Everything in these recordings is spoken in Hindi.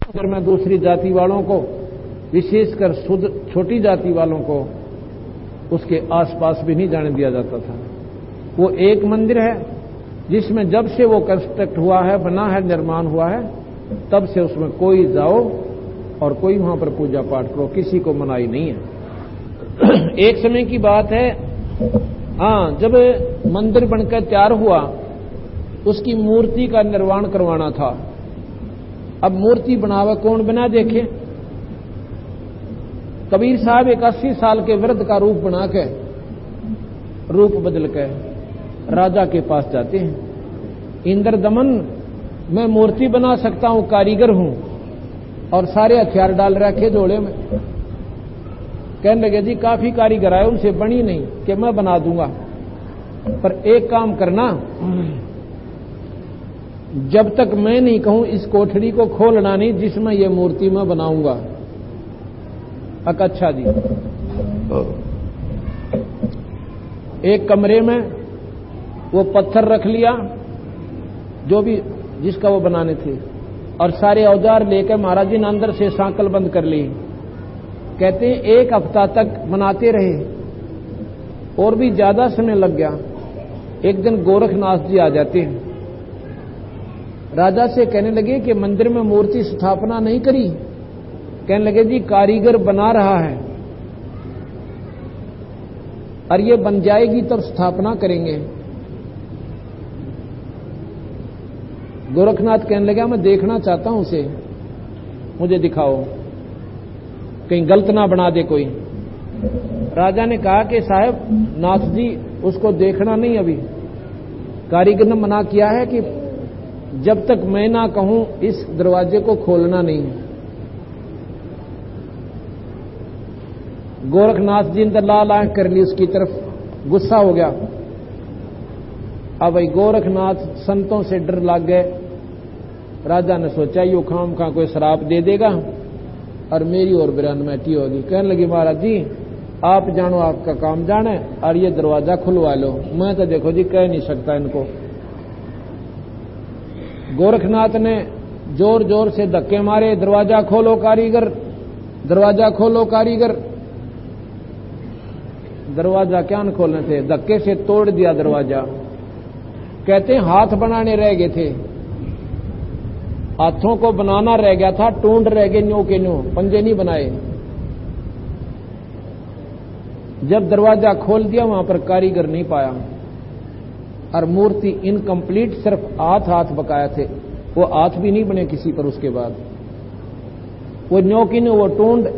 अगर मैं दूसरी जाति वालों को, विशेषकर शुद्ध छोटी जाति वालों को, उसके आसपास भी नहीं जाने दिया जाता था। वो एक मंदिर है जिसमें जब से वो कंस्ट्रक्ट हुआ है, बना है, निर्माण हुआ है, तब से उसमें कोई जाओ और कोई वहां पर पूजा पाठ करो, किसी को मनाही नहीं है। एक समय की बात है, जब मंदिर बनकर तैयार हुआ, उसकी मूर्ति का निर्माण करवाना था। अब मूर्ति बनावे कौन बना देखे? कबीर साहब एक 80 साल के वृद्ध का रूप बना के, रूप बदल के राजा के पास जाते हैं। इंद्र दमन, मैं मूर्ति बना सकता हूं, कारीगर हूं, और सारे हथियार डाल रखे जोड़े में। कहने लगे जी काफी कारीगर आए, उनसे बनी नहीं, कि मैं बना दूंगा, पर एक काम करना, जब तक मैं नहीं कहूं इस कोठरी को खोलना नहीं जिसमें यह मूर्ति मैं बनाऊंगा। अच्छा जी। एक कमरे में वो पत्थर रख लिया, जो भी जिसका वो बनाने थे, और सारे औजार लेकर महाराज जी ने अंदर से सांकल बंद कर ली। कहते हैं 1 हफ्ता तक बनाते रहे, और भी ज्यादा समय लग गया। एक दिन गोरखनाथ जी आ जाते हैं, राजा से कहने लगे कि मंदिर में मूर्ति स्थापना नहीं करी। कहने लगे जी कारीगर बना रहा है, और ये बन जाएगी तब स्थापना करेंगे। गोरखनाथ कहने लगा मैं देखना चाहता हूं उसे, मुझे दिखाओ, कहीं गलत ना बना दे कोई। राजा ने कहा कि साहब नाथ जी उसको देखना नहीं, अभी कारीगर ने मना किया है कि जब तक मैं ना कहूं इस दरवाजे को खोलना नहीं। गोरखनाथ जी ने लाल आंख कर ली उसकी तरफ, गुस्सा हो गया। अब भाई गोरखनाथ संतों से डर लग गए। राजा ने सोचा यो खाम खा कोई शराब दे देगा और मेरी और बिरानमैटी होगी। कहने लगी महाराज जी आप जानो, आपका काम जाने, और ये दरवाजा खुलवा लो, मैं तो देखो जी कह नहीं सकता इनको। गोरखनाथ ने जोर जोर से धक्के मारे, दरवाजा खोलो कारीगर, दरवाजा खोलो कारीगर। दरवाजा क्या न खोलने थे, धक्के से तोड़ दिया दरवाजा। कहते हैं हाथ बनाने रह गए थे, हाथों को बनाना रह गया था, टूंड रह गए, न्यू के न्यू, पंजे नहीं बनाए। जब दरवाजा खोल दिया वहां पर कारीगर नहीं पाया, और मूर्ति इनकम्प्लीट, सिर्फ हाथ बकाया थे, वो हाथ भी नहीं बने किसी पर। उसके बाद वो न्योकिन, वो टूंड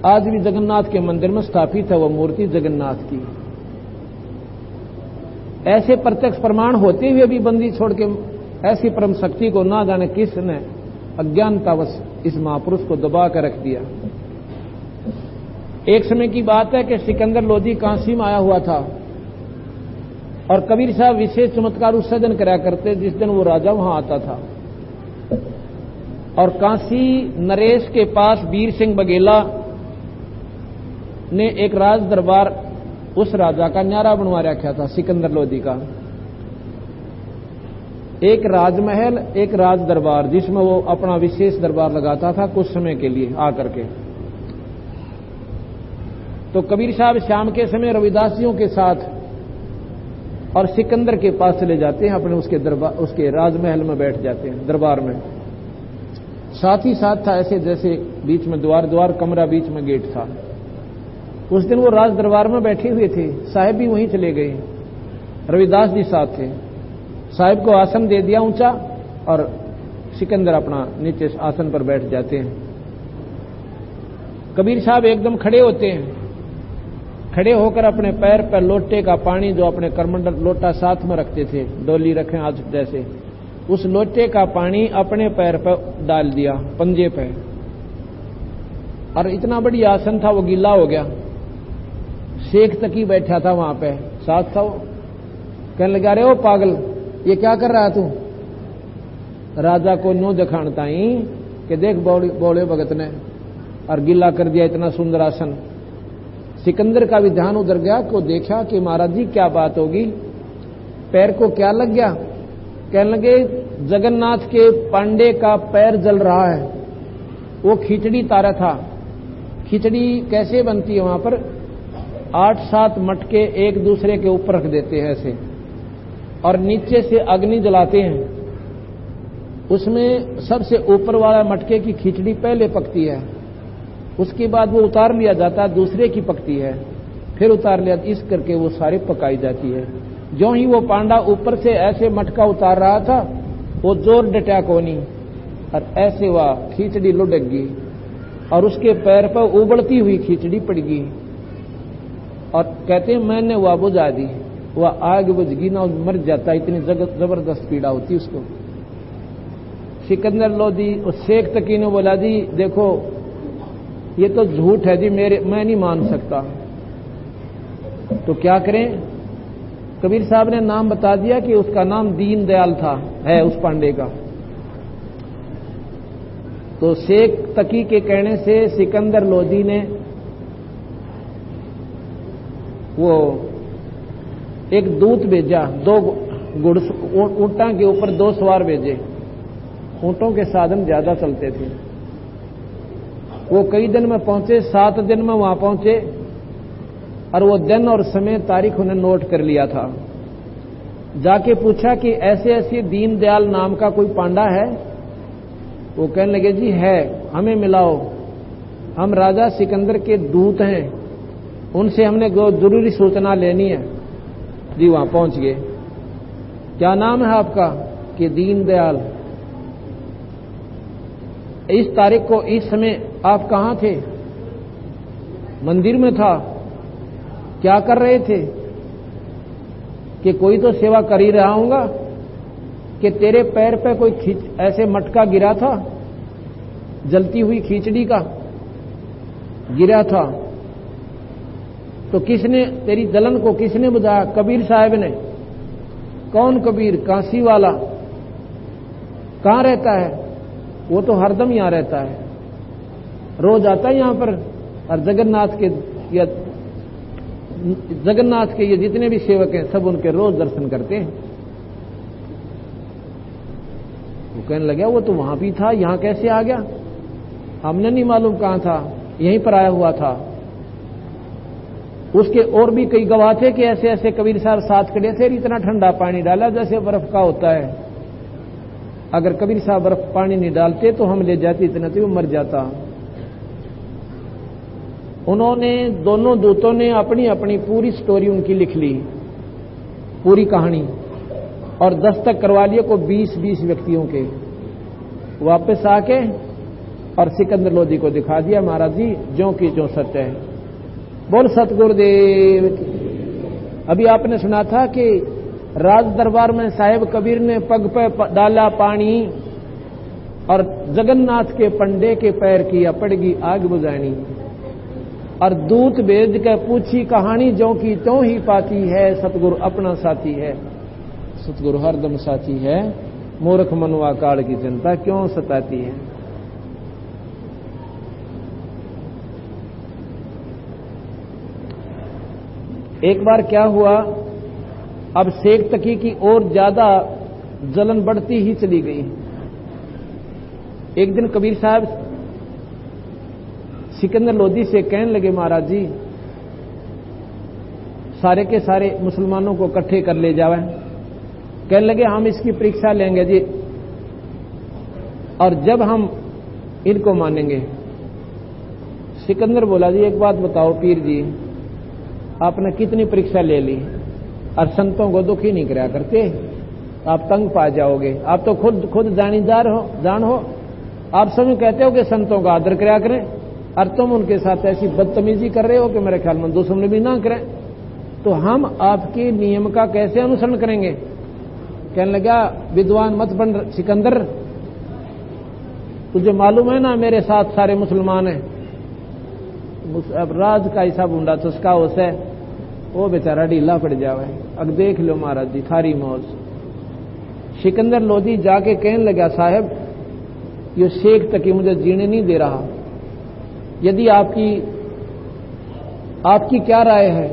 आज भी जगन्नाथ के मंदिर में स्थापित है, वो मूर्ति जगन्नाथ की। ऐसे प्रत्यक्ष प्रमाण होते हुए भी बंदी छोड़ के ऐसी परम शक्ति को ना जाने किसने अज्ञानतावश इस महापुरुष को दबा कर रख दिया। एक समय की बात है कि सिकंदर लोधी काशी में आया हुआ था, और कबीर साहब विशेष चमत्कार उत्सर्जन कराया करते जिस दिन वो राजा वहां आता था। और काशी नरेश के पास वीर सिंह बघेला ने एक राज दरबार उस राजा का न्यारा बनवा रखा था, सिकंदर लोधी का। एक राजमहल, एक राज दरबार, जिसमें वो अपना विशेष दरबार लगाता था कुछ समय के लिए आकर के। तो कबीर साहब शाम के समय रविदासियों के साथ और सिकंदर के पास चले जाते हैं, अपने उसके दरबार, उसके राजमहल में बैठ जाते हैं, दरबार में। साथ ही साथ था ऐसे जैसे बीच में द्वार कमरा, बीच में गेट था। उस दिन वो राज दरबार में बैठे हुए थे, साहब भी वहीं चले गए, रविदास जी साथ थे। साहब को आसन दे दिया ऊंचा, और सिकंदर अपना नीचे आसन पर बैठ जाते हैं। कबीर साहब एकदम खड़े होते हैं, खड़े होकर अपने पैर पर लोटे का पानी, जो अपने करमंडल लोटा साथ में रखते थे, डोली रखें आज जैसे, उस लोटे का पानी अपने पैर पर डाल दिया, पंजे पे। और इतना बड़ी आसन था, वो गीला हो गया। शेख तक ही बैठा था वहां पे, साथ था वो। कहने लगा अरे ओ पागल, ये क्या कर रहा है तू? राजा को न्यू दिखाता ही कि देख बौड़े भगत ने, और गीला कर दिया इतना सुंदर आसन। सिकंदर का भी ध्यान उधर गया, को देखा कि महाराज जी क्या बात होगी, पैर को क्या लग गया? कहने लगे जगन्नाथ के पांडे का पैर जल रहा है। वो खिचड़ी तारा था। खिचड़ी कैसे बनती है वहां पर, 8-7 मटके एक दूसरे के ऊपर रख देते हैं ऐसे, और नीचे से अग्नि जलाते हैं। उसमें सबसे ऊपर वाला मटके की खिचड़ी पहले पकती है, उसके बाद वो उतार लिया जाता है, दूसरे की पकती है, फिर उतार लिया, इस करके वो सारी पकाई जाती है। जो ही वो पांडा ऊपर से ऐसे मटका उतार रहा था, वो जोर डटा कोनी और ऐसे वह खिचड़ी लुढ़क गई और उसके पैर पर उबलती हुई खिचड़ी पड़ गई। और कहते हैं मैंने वह बुझा दी, वह आग बुझ गई ना, मर जाता, इतनी जबरदस्त पीड़ा होती उसको। सिकंदर लोदी और शेख तकी ने बोला जी देखो ये तो झूठ है जी, मैं नहीं मान सकता। तो क्या करें? कबीर साहब ने नाम बता दिया कि उसका नाम दीन दयाल था, है उस पांडे का। तो शेख तकी के कहने से सिकंदर लोदी ने वो एक दूत भेजा, 2 ऊंटा के ऊपर 2 सवार भेजे। ऊंटों के साधन ज्यादा चलते थे। वो कई दिन में पहुंचे, 7 दिन में वहां पहुंचे, और वो दिन और समय तारीख उन्हें नोट कर लिया था। जाके पूछा कि ऐसे ऐसे दीनदयाल नाम का कोई पांडा है? वो कहने लगे जी है, हमें मिलाओ, हम राजा सिकंदर के दूत हैं, उनसे हमने जरूरी सूचना लेनी है। जी वहां पहुंच गए। क्या नाम है आपका? कि दीनदयाल। इस तारीख को इस समय आप कहां थे? मंदिर में था। क्या कर रहे थे? कि कोई तो सेवा कर ही रहा हूंगा। कि तेरे पैर पे कोई ऐसे मटका गिरा था, जलती हुई खिचड़ी का गिरा था, तो किसने तेरी जलन को किसने बुझाया? कबीर साहब ने। कौन कबीर? काशी वाला। कहां रहता है? वो तो हरदम यहां रहता है, रोज आता है यहां पर, और जगन्नाथ के ये जितने भी सेवक हैं सब उनके रोज दर्शन करते हैं। वो कहने लगा वो तो वहां भी था, यहां कैसे आ गया? हमने नहीं मालूम कहां था, यहीं पर आया हुआ था। उसके और भी कई गवाह थे कि ऐसे ऐसे कबीर साहब साथ खड़े थे, इतना ठंडा पानी डाला जैसे बर्फ का होता है। अगर कबीर साहब बर्फ पानी नहीं डालते तो हम ले जाते, इतना तो वो मर जाता। उन्होंने, दोनों दूतों ने अपनी अपनी पूरी स्टोरी उनकी लिख ली, पूरी कहानी, और दस्तक करवा लिए को 20-20 व्यक्तियों के। वापस आके और सिकंदर लोदी को दिखा दिया, महाराज जी ज्यों की ज्यों सत्य है। बोल सतगुरुदेव की। अभी आपने सुना था कि राज दरबार में साहेब कबीर ने पग पे डाला पानी और जगन्नाथ के पंडे के पैर किया पड़गी आग बुझानी, और दूत भेज के पूछी कहानी, ज्यों की त्यों ही पाती है, सतगुरु अपना साथी है। सतगुरु हरदम साथी है, मूर्ख मनुआ काल की चिंता क्यों सताती है। एक बार क्या हुआ, अब शेख तकी की और ज्यादा जलन बढ़ती ही चली गई। एक दिन कबीर साहब सिकंदर लोदी से कहने लगे, महाराज जी सारे के सारे मुसलमानों को इकट्ठे कर ले जावे। कहने लगे हम इसकी परीक्षा लेंगे जी, और जब हम इनको मानेंगे। सिकंदर बोला जी एक बात बताओ पीर जी, आपने कितनी परीक्षा ले ली और संतों को दुखी नहीं कराया करते, आप तंग पा जाओगे। आप तो खुद जान हो, आप सभी कहते हो कि संतों का आदर कराया करें, और तुम उनके साथ ऐसी बदतमीजी कर रहे हो कि मेरे ख्याल में दुश्मन भी ना करें, तो हम आपके नियम का कैसे अनुसरण करेंगे। कहने लगा विद्वान मत बन सिकंदर, तुझे मालूम है ना मेरे साथ सारे मुसलमान हैं। अब राज का ऐसा बूंदा चुस्का उसे, वो बेचारा ढीला पड़ जावे। अब देख लो महाराज जी थारी मौज। सिकंदर लोदी जाके कहने लगा साहब ये शेख तकी मुझे जीने नहीं दे रहा, यदि आपकी क्या राय है?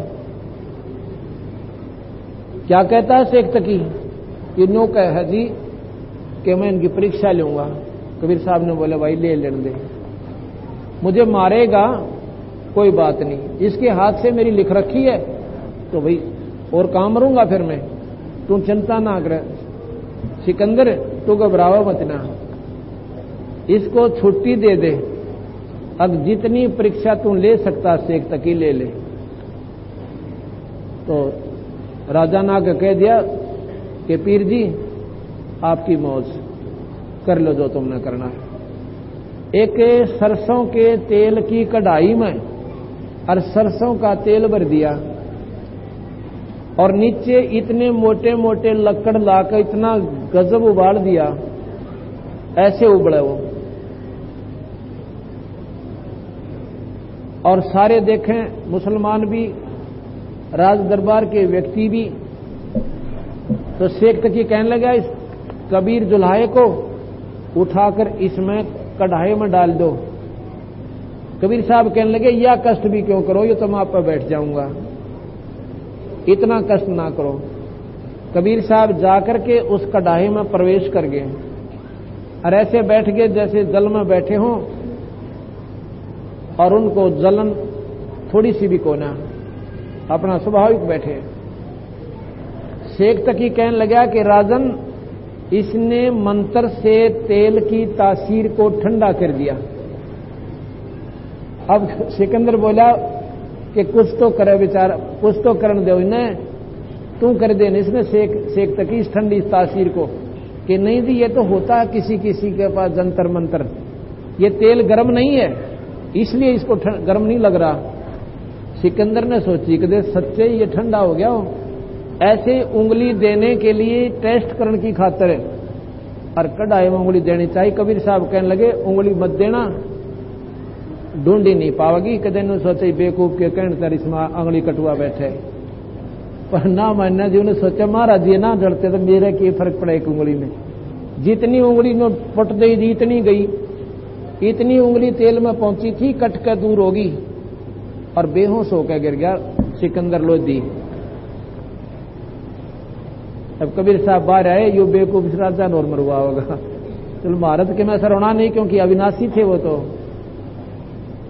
क्या कहता है शेख तकी? ये नो कह है जी कि मैं इनकी परीक्षा लूंगा। कबीर साहब ने बोले भाई ले लेने दे, मुझे मारेगा कोई बात नहीं, इसके हाथ से मेरी लिख रखी है तो भाई और काम मरूंगा फिर मैं, तू चिंता ना कर सिकंदर, तू घबरावा मत ना, इसको छुट्टी दे दे, अब जितनी परीक्षा तू ले सकता शेख तकी ले ले। तो राजा ने आके कह दिया कि पीर जी आपकी मौज, कर लो जो तुमने करना है। एक सरसों के तेल की कढ़ाई में और सरसों का तेल भर दिया और नीचे इतने मोटे मोटे लकड़ लाकर इतना गजब उबाल दिया, ऐसे उबले वो। और सारे देखें, मुसलमान भी, राज दरबार के व्यक्ति भी। तो शेख तकी कहने लगा इस कबीर जुल्हाए को उठाकर इसमें कढ़ाई में डाल दो। कबीर साहब कहने लगे या कष्ट भी क्यों करो, ये तो मैं आप पर बैठ जाऊंगा, इतना कष्ट ना करो। कबीर साहब जाकर के उस कढ़ाई में प्रवेश कर गए और ऐसे बैठ गए जैसे जल में बैठे हों और उनको जलन थोड़ी सी भी कोना, अपना स्वाभाविक बैठे। शेख तकी कहने लगा कि राजन, इसने मंत्र से तेल की तासीर को ठंडा कर दिया। अब सिकंदर बोला कि कुछ तो करे बेचारा, कुछ तो करन दो इन्हें, तू कर दे। इसने शेख तकी इस ठंडी तासीर को कि नहीं जी ये तो होता है किसी किसी के पास जंतर मंतर, ये तेल गर्म नहीं है इसलिए इसको गर्म नहीं लग रहा। सिकंदर ने सोची कि सच्चे ये ठंडा हो गया हो, ऐसे उंगली देने के लिए टेस्ट करने की खातिर है और कढ़ाई में उंगली देनी चाहिए। कबीर साहब कहने लगे उंगली मत देना, ढूंढी नहीं पाओगी। कदे ने सोचे बेवकूफ के कहने तर इसमें अंगली कटुआ बैठे, पर ना मानना जी उन्हें सोचा महाराज ये ना जड़ते तो मेरे की फर्क पड़ा एक उंगली में, जितनी उंगली में पट दई थी इतनी गई, इतनी उंगली तेल में पहुंची थी, कट कर दूर होगी और बेहोश होकर गिर गया सिकंदर लोधी। अब कबीर साहब बाहर आए, यो बेवकूफ राजा नोर मरुआ होगा, चलो महाराज के मैं सरोना नहीं क्योंकि अविनाशी थे वो। तो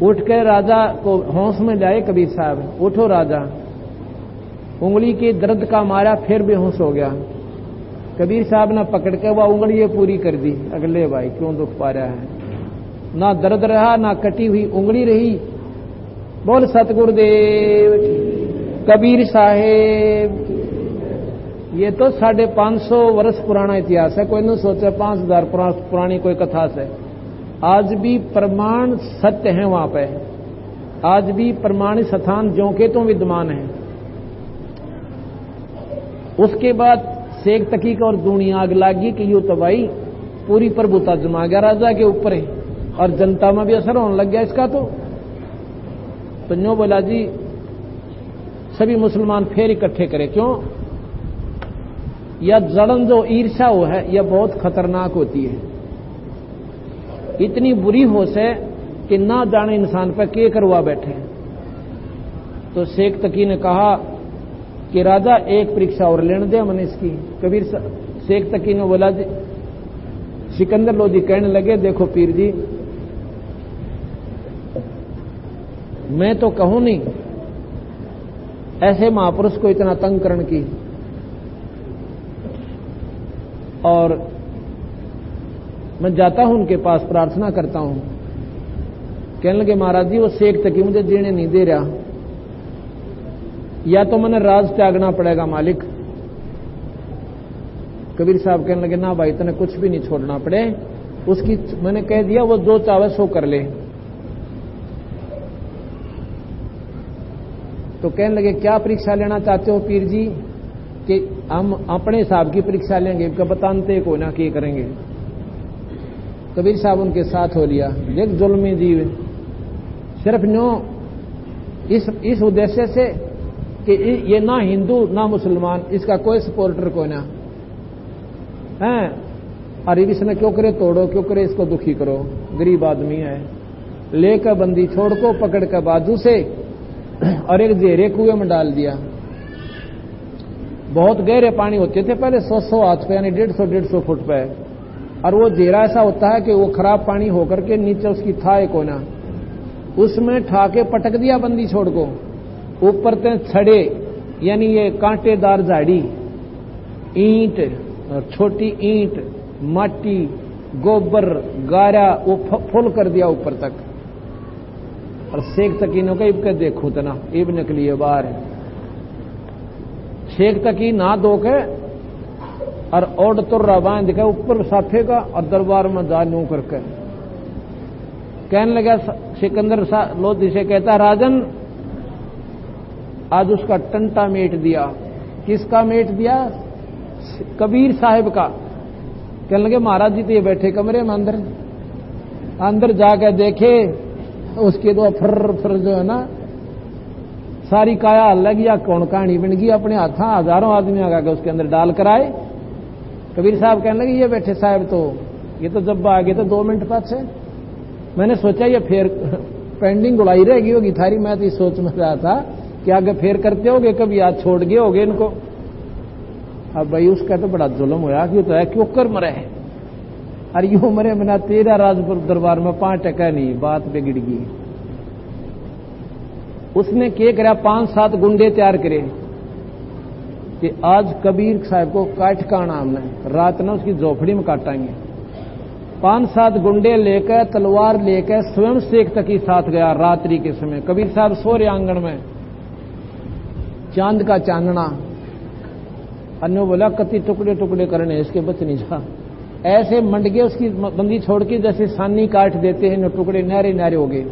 उठ कर राजा को होश में जाए कबीर साहब, उठो राजा। उंगली के दर्द का मारा फिर बेहोश हो गया। कबीर साहब ने पकड़ के वह उंगली ये पूरी कर दी। अगले भाई क्यों दुख पा रहा है, ना दर्द रहा ना कटी हुई उंगली रही। बोल सतगुरुदेव कबीर साहेब। ये तो 550 वर्ष पुराना इतिहास है, कोई न सोचे 5000 पुरानी कोई कथा से। आज भी प्रमाण सत्य है वहां पे, आज भी प्रमाणित स्थान ज्यों के तो विद्यमान है। उसके बाद शेख तकी का और दुनिया आग लागी कि यूं तो भाई पूरी प्रभुता जमा गया राजा के ऊपर है और जनता में भी असर होने लग गया इसका। तो न्यों बोला जी सभी मुसलमान फिर इकट्ठे करे। क्यों? यह जलन जो ईर्ष्या हो है यह बहुत खतरनाक होती है, इतनी बुरी होश है कि ना जाने इंसान पर के करवा बैठे। तो शेख तकी ने कहा कि राजा एक परीक्षा और लेने दे मन इसकी। कबीर शेख तकी ने बोला जी, सिकंदर लोधी कहने लगे देखो पीर जी मैं तो कहूं नहीं ऐसे महापुरुष को इतना तंग करने की, और मैं जाता हूं उनके पास प्रार्थना करता हूं। कहने लगे महाराज जी वो शेख तकी मुझे जीने नहीं दे रहा, या तो मैंने राज त्यागना पड़ेगा मालिक। कबीर साहब कहने लगे ना भाई तने कुछ भी नहीं छोड़ना पड़े, उसकी मैंने कह दिया वो जो चाहे सो कर ले। तो कहने लगे क्या परीक्षा लेना चाहते हो पीर जी? कि हम अपने हिसाब की परीक्षा लेंगे, बताते को ना क्या करेंगे। कबीर साहब उनके साथ हो लिया। देख जुल्मी जीव सिर्फ न्यो इस उद्देश्य से कि ये ना हिंदू ना मुसलमान, इसका कोई सपोर्टर को ना है। अरे इसने क्यों करे तोड़ो, क्यों करे इसको दुखी करो, गरीब आदमी है। लेकर बंदी छोड़ को पकड़ कर बाजू से और एक जेरे कुएं में डाल दिया। बहुत गहरे पानी होते थे पहले, 100 हाथ पे यानी 150 फुट पे, और वो जेरा ऐसा होता है कि वो खराब पानी होकर के नीचे उसकी था कोना, उसमें ठाके पटक दिया बंदी छोड़ को। ऊपर ते छड़े यानी ये कांटेदार झाड़ी, ईंट और छोटी ईंट, माटी, गोबर, गारा वो फुल कर दिया ऊपर तक। और शेख तकीनों का इब देखो तना इब निकली है बाहर। शेख तकी ना धो के और ओड तुर्रा बांध के ऊपर साफे का और दरबार में जा यूं करके कहने लगा, सिकंदर लोधी से कहता, राजन आज उसका टंटा मेट दिया। किसका मेट दिया? कबीर साहिब का। कहने लगे महाराज जी तो ये बैठे कमरे में अंदर जाकर देखे उसके तो फर जो है ना सारी काया अलग या कौन कहानी बन गई। अपने हाथा हजारों आदमी आगा के उसके अंदर डाल कर आए। कबीर साहब कहने लगे ये बैठे साहब तो ये तो जब आ गए तो 2 मिनट पास है। मैंने सोचा ये फिर पेंडिंग उड़ाई रहेगी होगी थारी। मैं तो इस सोच में रहा था कि आगे फेर करते होगे, कभी आज छोड़ गए होगे इनको। अब भाई उसका तो बड़ा जुल्म होया कि तो है क्यों कर मरे है। अरे यूं मरे बिना तेरा राजपुर दरबार में 5% नहीं, बात बिगड़ गई। उसने क्या करा, 5-7 गुंडे तैयार करे कि आज कबीर साहब को काट काना हमने, रात ना उसकी झोपड़ी में काटेंगे। 5-7 गुंडे लेकर तलवार लेकर स्वयं शेख तकी साथ गया रात्रि के समय। कबीर साहब सो रहे आंगन में, चांद का चांदना। अन्य बोला कति टुकड़े टुकड़े करने इसके बच नहीं जा। ऐसे मंडगे उसकी बंदी छोड़ के जैसे सानी काट देते हैं, टुकड़े नारे नारे हो गए।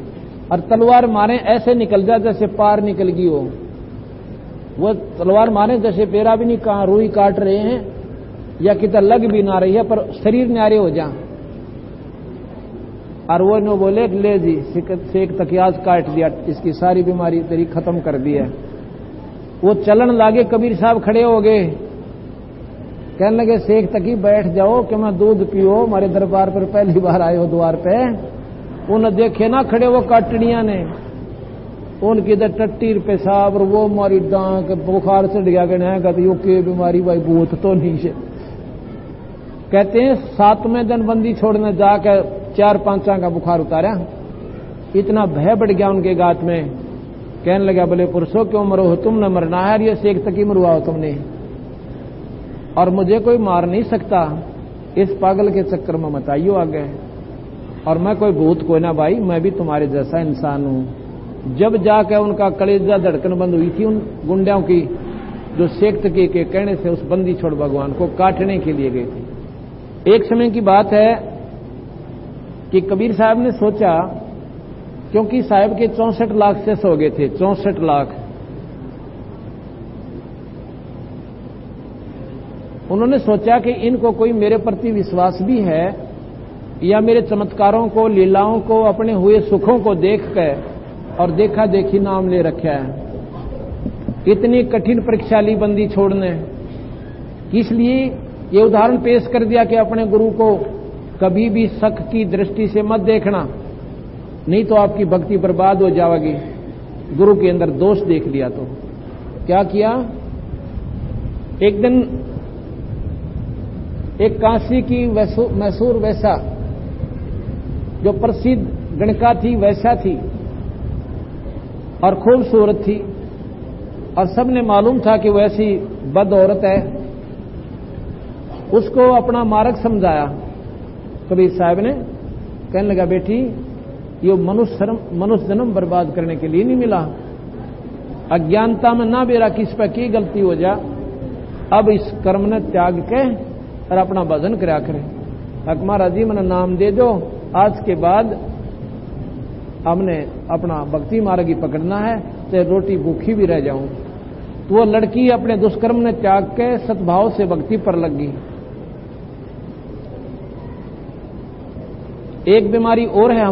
और तलवार मारे ऐसे निकल जा जैसे पार निकल गई हो। वो तलवार मारे जैसे पेरा भी नहीं कहा रुई काट रहे हैं या कितना लग भी ना रही है, पर शरीर न्यारे हो जा। और वो नो बोले ले जी शेख तक आज काट दिया, इसकी सारी बीमारी तेरी खत्म कर दी है। वो चलन लागे, कबीर साहब खड़े हो गए। कहने लगे शेख तकी बैठ जाओ कि मैं दूध पियो, हमारे दरबार पर पहली बार आए हो द्वार पे। उन्हें देखे ना खड़े वो काटड़ियां ने, उनकी इधर टट्टी पेशाब और वो मारी डांक बुखार चढ़ गया। कहते यो के बीमारी भाई भूत तो नहीं है। कहते हैं 7वें दिन बंदी छोड़ने जाकर 4-5 का बुखार उतारा। इतना भय बढ़ गया उनके गात में। कहने लगा बोले पुरुषों क्यों मरो हो, तुमने मरना है, ये शेख तकी मरवा हो तुमने, और मुझे कोई मार नहीं सकता। इस पागल के चक्कर में मत आइयो आगे। और मैं कोई भूत कोई ना भाई, मैं भी तुम्हारे जैसा इंसान हूं। जब जाकर उनका कलेजा धड़कन बंद हुई थी उन गुंडों की, जो शेख तकी के कहने से उस बंदी छोड़ भगवान को काटने के लिए गए थे। एक समय की बात है कि कबीर साहब ने सोचा, क्योंकि साहब के 64 लाख से हो गए थे, 64 लाख। उन्होंने सोचा कि इनको कोई मेरे प्रति विश्वास भी है या मेरे चमत्कारों को, लीलाओं को, अपने हुए सुखों को देख कर और देखा देखी नाम ले रखा है। इतनी कठिन परीक्षा ली बंदी छोड़ने, इसलिए ये उदाहरण पेश कर दिया कि अपने गुरु को कभी भी शक की दृष्टि से मत देखना, नहीं तो आपकी भक्ति बर्बाद हो जाएगी। गुरु के अंदर दोष देख लिया तो क्या किया। एक दिन एक काशी की मैसूर वैसा जो प्रसिद्ध गणका थी वैसा थी और खूबसूरत थी, और सबने मालूम था कि वैसी बद औरत है। उसको अपना मार्ग समझाया कबीर साहब ने। कहने लगा बेटी ये मनुष्य जन्म बर्बाद करने के लिए नहीं मिला। अज्ञानता में ना बेरा किस पर की गलती हो जा, अब इस कर्म ने त्याग के और अपना भजन करा करें। हक महाराज जी मैंने नाम दे दो, आज के बाद हमने अपना भक्ति मार्ग ही पकड़ना है, चाहे रोटी भूखी भी रह जाऊं। तो वो लड़की अपने दुष्कर्म ने त्याग के सद्भाव से भक्ति पर लग गई। एक बीमारी और है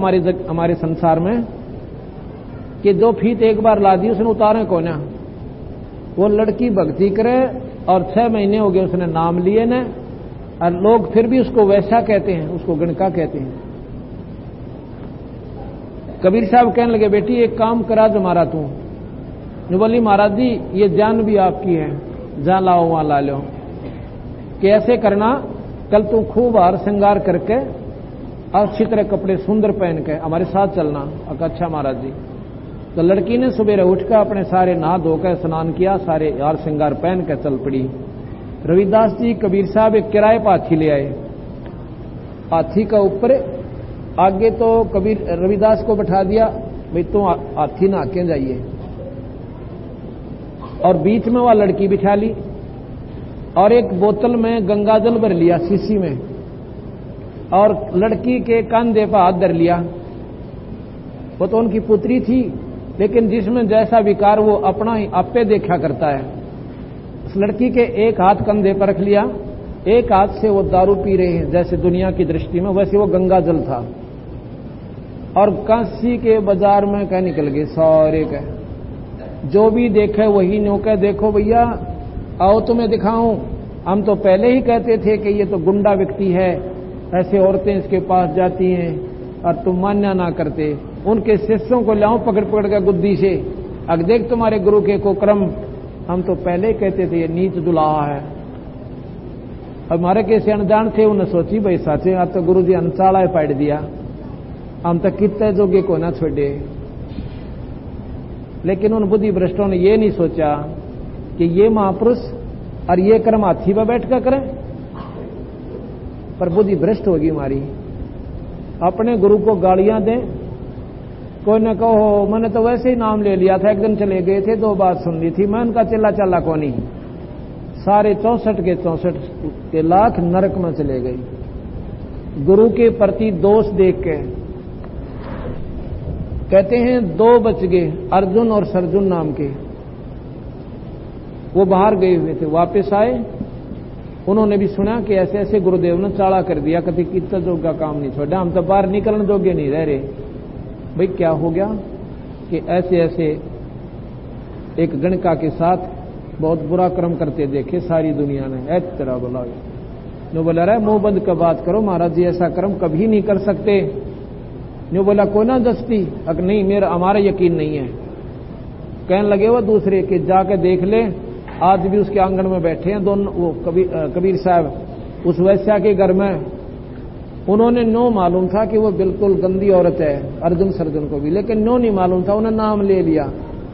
हमारे संसार में कि 2 फीट एक बार ला दी उसने उतारे को ना। वो लड़की भक्ति करे और 6 महीने हो गए उसने नाम लिए न, और लोग फिर भी उसको वैसा कहते हैं, उसको गणका कहते हैं। कबीर साहब कहने लगे बेटी एक काम करा जो मारा तू। जो बोली महाराज जी ये जान भी आपकी है, जहां लाओ वहां ला लो। कि ऐसे करना, कल तू खूब हार श्रृंगार करके अच्छी तरह कपड़े सुंदर पहन के हमारे साथ चलना। अच्छा महाराज जी। तो लड़की ने सुबह उठकर अपने सारे नहा धोकर स्नान किया, सारे हार श्रृंगार पहन कर चल पड़ी। रविदास जी कबीर साहब एक किराए पर हाथी ले आए। हाथी का ऊपर आगे तो कबीर रविदास को बैठा दिया, भाई तुम हाथी नहा के जाइए, और बीच में वह लड़की बिठा ली और एक बोतल में गंगाजल भर लिया शीशी में, और लड़की के कंधे पर हाथ धर लिया। वो तो उनकी पुत्री थी, लेकिन जिसमें जैसा विकार वो अपना ही आपे देखा करता है। उस लड़की के एक हाथ कंधे पर रख लिया, एक हाथ से वो दारू पी रहे हैं जैसे दुनिया की दृष्टि में, वैसे वो गंगाजल था। और काशी के बाजार में कह निकल गए सारे कह, जो भी देखे वही न्यों कह, देखो भैया आओ तुम्हें दिखाऊं, हम तो पहले ही कहते थे कि ये तो गुंडा व्यक्ति है, ऐसे औरतें इसके पास जाती हैं और तुम मान्या ना करते। उनके शिष्यों को लाओ पकड़ पकड़ कर गुद्दी से, अब देख तुम्हारे गुरु के कुक्रम, हम तो पहले ही कहते थे ये नीच दुल्हा है। हमारे कैसे अनजान थे, उन्हें सोची भाई साचे अब तो गुरु जी अनचाला पाड़ दिया, हम तो कितने जोगे को ना छोड़े। लेकिन उन बुद्धि भ्रष्टों ने ये नहीं सोचा कि ये महापुरुष और ये कर्म हाथी पर बैठ कर करें, पर बुद्धि भ्रष्ट होगी हमारी। अपने गुरु को गालियां दें, कोई न कहो मैंने तो वैसे ही नाम ले लिया था, एक दिन चले गए थे, 2 बात सुन ली थी, मैं उनका चिल्ला चला को नहीं, सारे 64 के 64 के लाख नरक में चले गए। गुरु के प्रति दोष देख के कहते हैं 2 बच गए, अर्जुन और सर्जुन नाम के, वो बाहर गए हुए थे, वापस आए, उन्होंने भी सुना कि ऐसे ऐसे गुरुदेव ने चाला कर दिया, कभी कितना जोग का काम नहीं छोड़ा, हम तो बाहर निकलने जोगे नहीं रह रहे। भाई क्या हो गया कि ऐसे ऐसे एक गणका के साथ बहुत बुरा कर्म करते देखे सारी दुनिया ने, ऐसी तरह बोला नो बोला रहा मुंह बंद का बात करो महाराज जी, ऐसा कर्म कभी नहीं कर सकते। नो बोला कोई ना दस्ती, अगर नहीं मेरा हमारा यकीन नहीं है। कहने लगे वो दूसरे के जाके देख ले, आज भी उसके आंगन में बैठे हैं दोनों, वो कबीर साहब उस वैश्या के घर में। उन्होंने नो मालूम था कि वो बिल्कुल गंदी औरत है, अर्जुन सर्जुन को भी, लेकिन नो नहीं मालूम था, उन्हें नाम ले लिया।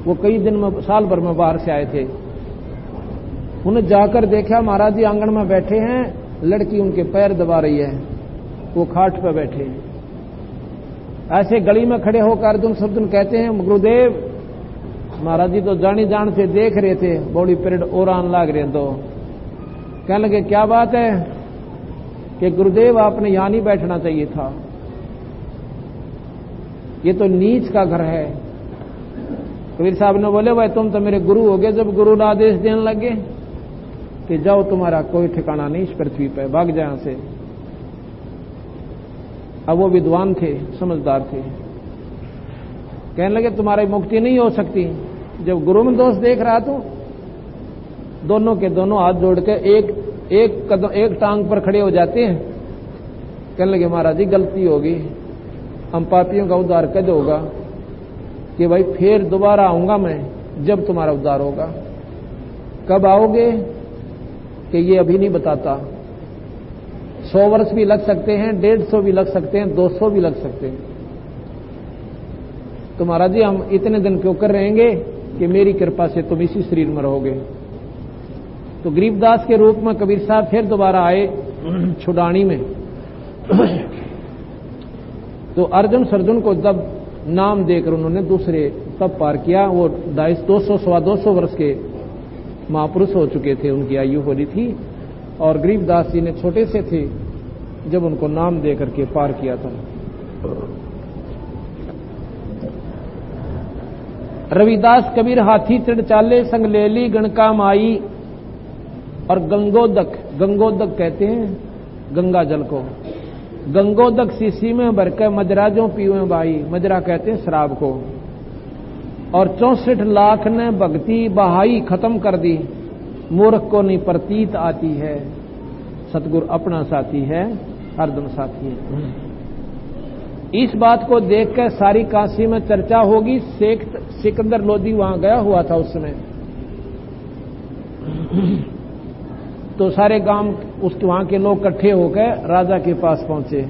वो कई दिन में साल भर में बाहर से आए थे, उन्हें जाकर देखा महाराज जी आंगन में बैठे हैं, लड़की उनके पैर दबा रही है, वो खाट पर बैठे हैं। ऐसे गली में खड़े होकर अर्जुन सर्जुन कहते हैं गुरुदेव, महाराज जी तो जानी जान से देख रहे थे, बॉडी पीरियड और आन लाग रहे, तो कहने लगे क्या बात है कि गुरुदेव आपने यहां नहीं बैठना चाहिए था, ये तो नीच का घर है। कबीर साहब ने बोले भाई तुम तो मेरे गुरु हो गए, जब गुरु ने आदेश देने लगे कि जाओ तुम्हारा कोई ठिकाना नहीं इस पृथ्वी पर, भाग जाए यहां से। अब वो विद्वान थे, समझदार थे, कहने लगे तुम्हारी मुक्ति नहीं हो सकती। जब गुरु में दोष देख रहा तो दोनों के दोनों हाथ जोड़ के एक टांग पर खड़े हो जाते हैं। कहने लगे महाराज जी गलती होगी, हम पापियों का उद्धार कब होगा कि भाई फिर दोबारा आऊंगा मैं जब तुम्हारा उद्धार होगा। कब आओगे कि ये अभी नहीं बताता, 100 वर्ष भी लग सकते हैं, 150 भी लग सकते हैं, 200 भी लग सकते हैं। तो महाराज जी हम इतने दिन क्यों कर रहेंगे कि मेरी कृपा से तुम इसी शरीर में रहोगे। तो गरीबदास के रूप में कबीर साहब फिर दोबारा आए छुडानी में। तो अर्जुन सर्जुन को जब नाम देकर उन्होंने दूसरे तब पार किया, वो 200 वर्ष के महापुरुष हो चुके थे, उनकी आयु हो रही थी, और गरीबदास जी ने छोटे से थे जब उनको नाम दे करके पार किया था। रविदास कबीर हाथी चढ़ चाले, संग ले ली गणका माई, और गंगोदक कहते हैं गंगा जल को, गंगोदक शीशी में भरकर मजराजों पीवे भाई, मजरा कहते हैं शराब को। और 64 लाख ने भक्ति बहाई खत्म कर दी, मूर्ख को नहीं प्रतीत आती है, सतगुरु अपना साथी है, हरदम साथी है। इस बात को देखकर सारी काशी में चर्चा होगी। सिकंदर लोधी वहां गया हुआ था उस समय, तो सारे गांव उसके वहां के लोग इकट्ठे होकर राजा के पास पहुंचे।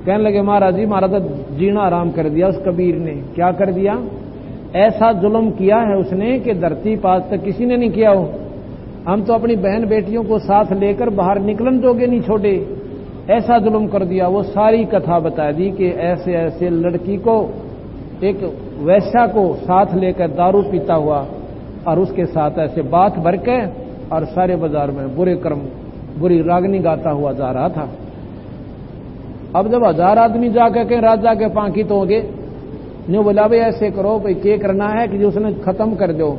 कहने लगे महाराज जी हमारा तो जीना आराम कर दिया उस कबीर ने। क्या कर दिया? ऐसा जुल्म किया है उसने कि धरती पर आज तक किसी ने नहीं किया हो। हम तो अपनी बहन बेटियों को साथ लेकर बाहर निकलन जोगे नहीं छोड़े, ऐसा जुल्म कर दिया। वो सारी कथा बता दी कि ऐसे ऐसे लड़की को, एक वैश्या को साथ लेकर दारू पीता हुआ और उसके साथ ऐसे बात भर के और सारे बाजार में बुरे कर्म, बुरी रागनी गाता हुआ जा रहा था। अब जब 1000 आदमी जाकर के राजा के पांखी तो होंगे, ने बोला भाई ऐसे करो, भाई क्या करना है कि जो उसने खत्म कर दो,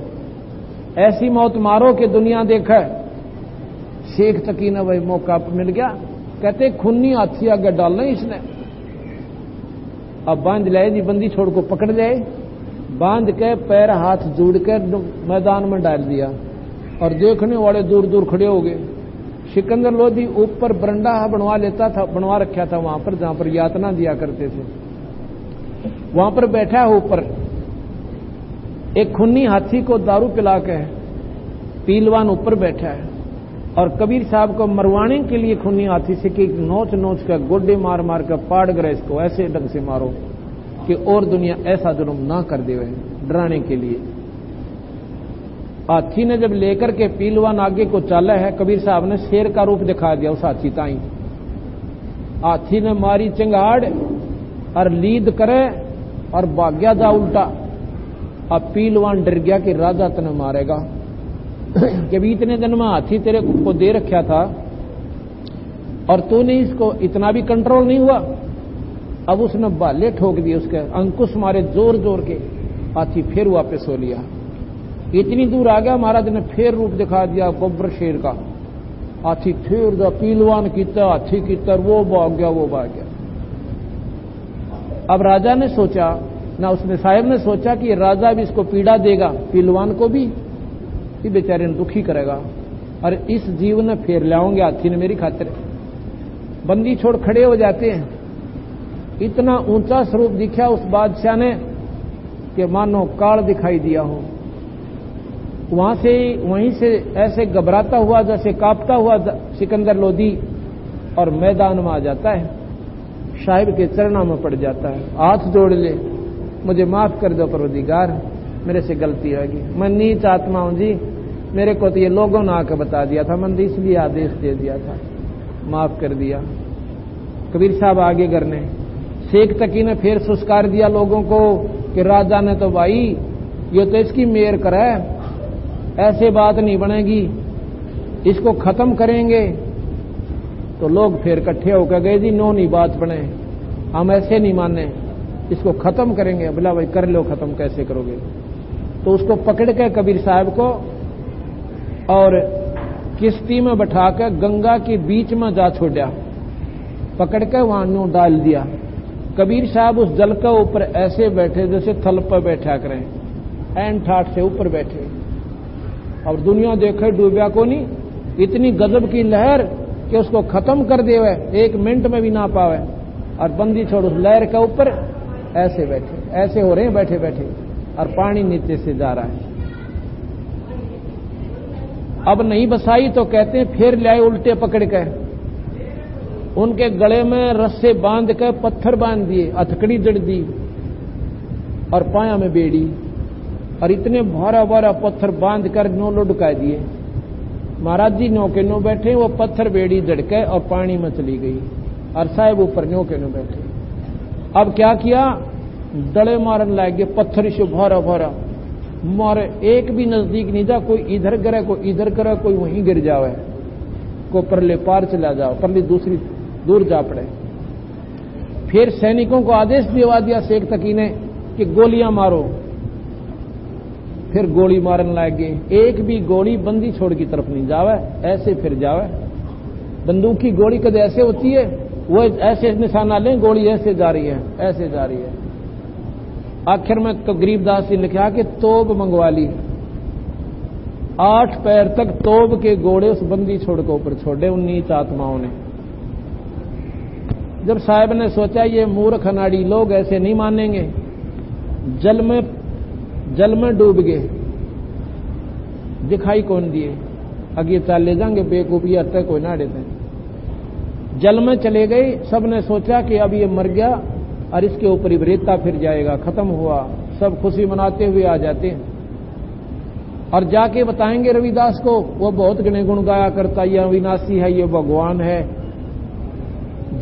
ऐसी मौत मारो कि दुनिया देखे। शेख तकी ने भाई मौका मिल गया, कहते खूनी हाथी आगे डालना इसने। अब बांध लाए जी, बंदी छोड़ को पकड़ जाए, बांध के पैर हाथ जोड़ के मैदान में डाल दिया और देखने वाले दूर दूर खड़े हो गए। सिकंदर लोधी ऊपर बरंडा बनवा लेता था, बनवा रखा था वहां पर जहां पर यातना दिया करते थे, वहां पर बैठा है ऊपर एक खूनी हाथी को दारू पिला के पीलवान ऊपर बैठा है और कबीर साहब को मरवाने के लिए खूनी हाथी से कि नोच नोच कर गोडे मार मार कर पाड़ गए, इसको ऐसे ढंग से मारो कि और दुनिया ऐसा जुल्म ना कर दे, डराने के लिए। हाथी ने जब लेकर के पीलवान आगे को चला है, कबीर साहब ने शेर का रूप दिखा दिया उस हाथी ताई। हाथी ने मारी चिंगाड़ और लीद करे और भाग्या जा उल्टा। अब पीलवान डर गया कि राजा तने मारेगा कि भी इतने दिन में हाथी तेरे को दे रखा था और तूने इसको इतना भी कंट्रोल नहीं हुआ। अब उसने बाले ठोक दिए, उसके अंकुश मारे जोर जोर के, हाथी फिर वापस हो लिया। इतनी दूर आ गया, महाराज ने फिर रूप दिखा दिया गोबर शेर का। हाथी फिर जो पीलवान कीता, हाथी कीता, वो भाग गया, वो भाग गया। अब राजा ने सोचा ना, उसने साहब ने सोचा कि राजा भी इसको पीड़ा देगा, पीलवान को भी बेचारे ने दुखी करेगा और इस जीव ने फेर लाऊंगे हाथी ने मेरी खातिर। बंदी छोड़ खड़े हो जाते हैं। इतना ऊंचा स्वरूप दिखा उस बादशाह ने कि मानो काल दिखाई दिया हो। वहीं से ऐसे घबराता हुआ, जैसे कांपता हुआ सिकंदर लोधी और मैदान में आ जाता है, साहिब के चरणों में पड़ जाता है, हाथ जोड़ ले, मुझे माफ कर दो परवरदिगार, मेरे से गलती होगी, मैं नीच आत्मा हूं जी, मेरे को तो ये लोगों ने आकर बता दिया था, मैंने इसलिए आदेश दे दिया था, माफ कर दिया। कबीर साहब आगे करने, शेख तकी ने फिर सुस्कार दिया लोगों को कि राजा ने तो भाई ये तो इसकी मेहर करा है, ऐसे बात नहीं बनेगी, इसको खत्म करेंगे। तो लोग फिर इकट्ठे होकर गए जी, नो नहीं बात बने, हम ऐसे नहीं माने, इसको खत्म करेंगे। बोला भाई कर लो, खत्म कैसे करोगे? तो उसको पकड़ के कबीर साहब को और किश्ती में बैठाकर गंगा के बीच में जा छोड़ा, पकड़ के वहां नो डाल दिया। कबीर साहब उस जल के ऊपर ऐसे बैठे जैसे थल पर बैठा करें, एन ठाठ से ऊपर बैठे और दुनिया देखे डूबया को नहीं, इतनी गजब की लहर कि उसको खत्म कर दे, 1 मिनट में भी ना पावे। और बंदी छोड़ उस लहर के ऊपर ऐसे बैठे, ऐसे हो रहे हैं बैठे बैठे, और पानी नीचे से जा रहा है। अब नहीं बसाई तो कहते हैं फिर ले आए उल्टे पकड़ के, उनके गले में रस्से बांध कर पत्थर बांध दिए, हथकड़ी जड़ दी और पाया में बेड़ी, और इतने भारा भारा पत्थर बांध कर नो लुढ़का दिए। महाराज जी नो के नो बैठे, वो पत्थर बेड़ी जड़के और पानी में चली गई और साहब ऊपर नो के नो बैठे। अब क्या किया, डले मारन लग गए, पत्थर से भारा भारा मारे, एक भी नजदीक नहीं जा, कोई इधर गिरे कोई इधर गिरे, कोई वहीं गिर जावे, को परले पार चला जाओ, परले दूसरी दूर जा पड़े। फिर सैनिकों को आदेश दिवा दिया शेख तकी ने कि गोलियां मारो। फिर गोली मारन लग गए, एक भी गोली बंदी छोड़ की तरफ नहीं जावे, ऐसे फिर जावे। बंदूक की गोली कद ऐसे होती है, वो ऐसे निशाना लें, गोली ऐसे जा रही है, ऐसे जा रही है। आखिर में तो गरीबदास जी ने लिखा कि तोब मंगवा ली, 8 पैर तक तोब के घोड़े उस बंदी छोड़ के ऊपर छोड़े उन नीच आत्माओं ने। जब साहब ने सोचा ये मूर्ख अनाड़ी लोग ऐसे नहीं मानेंगे, जल में डूब गए, दिखाई कौन दिए, आगे चाल ले जाएंगे बेवकूफी तक कोई ना देते। जल में चले गए। सबने सोचा कि अब ये मर गया और इसके ऊपर ही रेता फिर जाएगा, खत्म हुआ। सब खुशी मनाते हुए आ जाते हैं और जाके बताएंगे रविदास को। वो बहुत गुण गाया करता, ये अविनाशी है, ये भगवान है।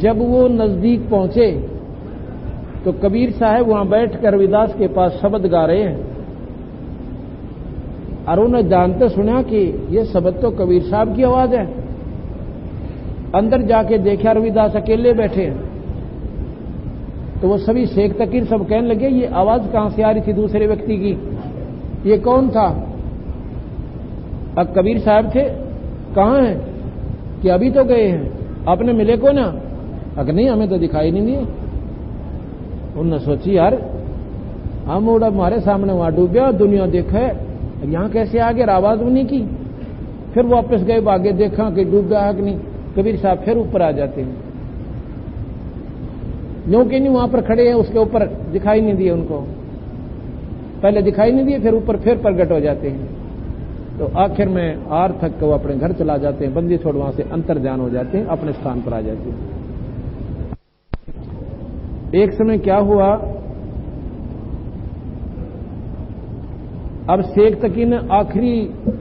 जब वो नजदीक पहुंचे तो कबीर साहब वहां बैठकर रविदास के पास शब्द गा रहे हैं और उन्हें जानते सुना कि ये शब्द तो कबीर साहब की आवाज है। अंदर जाके देखा रविदास अकेले बैठे हैं। तो वो सभी शेख तकीर सब कहने लगे ये आवाज कहां से आ रही थी दूसरे व्यक्ति की, ये कौन था? अब कबीर साहब थे। कहां हैं? कि अभी तो गए हैं, आपने मिले को ना? अगर नहीं, हमें तो दिखाई नहीं दिए। उन्होंने सोची यार हम उड़ा हमारे सामने वहां डूब गया, दुनिया देखे यहां कैसे आ गया, आवाज भी नहीं की। फिर वापस गए, आगे देखा कि डूब गया है कि नहीं। कबीर साहब फिर ऊपर आ जाते हैं, यूं कि नहीं वहां पर खड़े हैं, उसके ऊपर दिखाई नहीं दिए उनको। पहले दिखाई नहीं दिए, फिर ऊपर फिर प्रकट हो जाते हैं। तो आखिर में आर थक के वो अपने घर चला जाते हैं, बंदी छोड़ वहां से अंतर ध्यान हो जाते हैं, अपने स्थान पर आ जाते हैं। एक समय क्या हुआ, अब शेख तकी ने आखिरी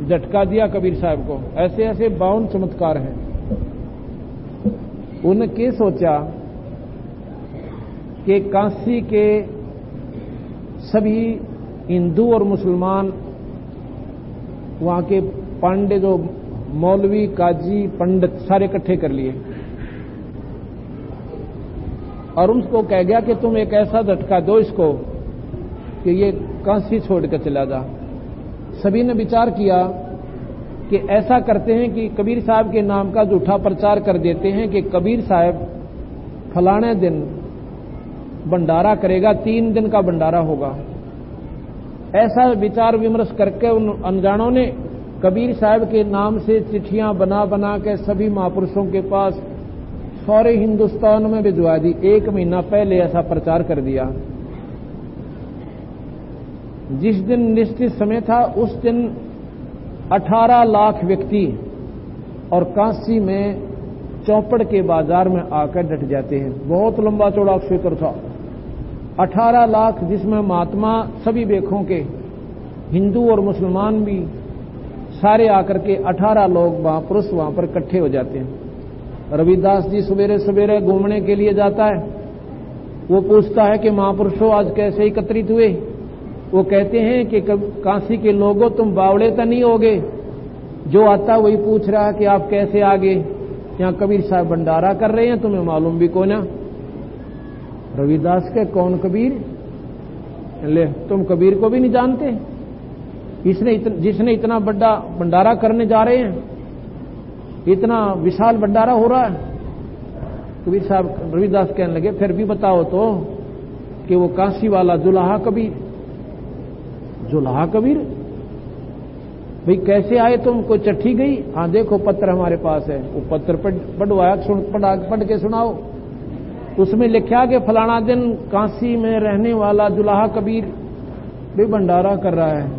झटका दिया कबीर साहब को। ऐसे ऐसे 52 चमत्कार हैं। उनके सोचा कि काशी के सभी हिंदू और मुसलमान, वहां के पांडे जो मौलवी, काजी, पंडित सारे इकट्ठे कर लिए और उनको कह गया कि तुम एक ऐसा झटका दो इसको कि ये काशी छोड़कर चला जा। सभी ने विचार किया कि ऐसा करते हैं कि कबीर साहब के नाम का झूठा प्रचार कर देते हैं कि कबीर साहब फलाने दिन भंडारा करेगा, 3 दिन का भंडारा होगा। ऐसा विचार विमर्श करके उन अनजानों ने कबीर साहब के नाम से चिट्ठियां बना बना के सभी महापुरुषों के पास सारे हिंदुस्तान में भिजवा दी। 1 महीना पहले ऐसा प्रचार कर दिया। जिस दिन निश्चित समय था उस दिन 18 लाख व्यक्ति और काशी में चौपड़ के बाजार में आकर डट जाते हैं। बहुत लंबा चौड़ा क्षेत्र था, 18 लाख, जिसमें महात्मा सभी बेखों के, हिंदू और मुसलमान भी सारे आकर के 18 लोग महापुरुष वहां पर इकट्ठे हो जाते हैं। रविदास जी सवेरे सवेरे घूमने के लिए जाता है। वो पूछता है कि महापुरुषों आज कैसे एकत्रित हुए? वो कहते हैं कि काशी के लोगों तुम बावड़े तो नहीं होगे? जो आता वही पूछ रहा है कि आप कैसे आ गए? यहाँ कबीर साहब भंडारा कर रहे हैं, तुम्हें मालूम भी को ना? रविदास के कौन कबीर? ले तुम कबीर को भी नहीं जानते? जिसने इतना बड़ा भंडारा करने जा रहे हैं, इतना विशाल भंडारा हो रहा है। कबीर साहब रविदास कहने लगे फिर भी बताओ तो कि वो काशी वाला जुलाहा कबीर। जुलाहा कबीर भाई कैसे आए तुम? कोई चिट्ठी गई? हाँ देखो पत्र हमारे पास है। वो पत्र पढ़वाया, पढ़ के सुनाओ। उसमें लिखा कि फलाना दिन काशी में रहने वाला जुलाहा कबीर भी भंडारा कर रहा है।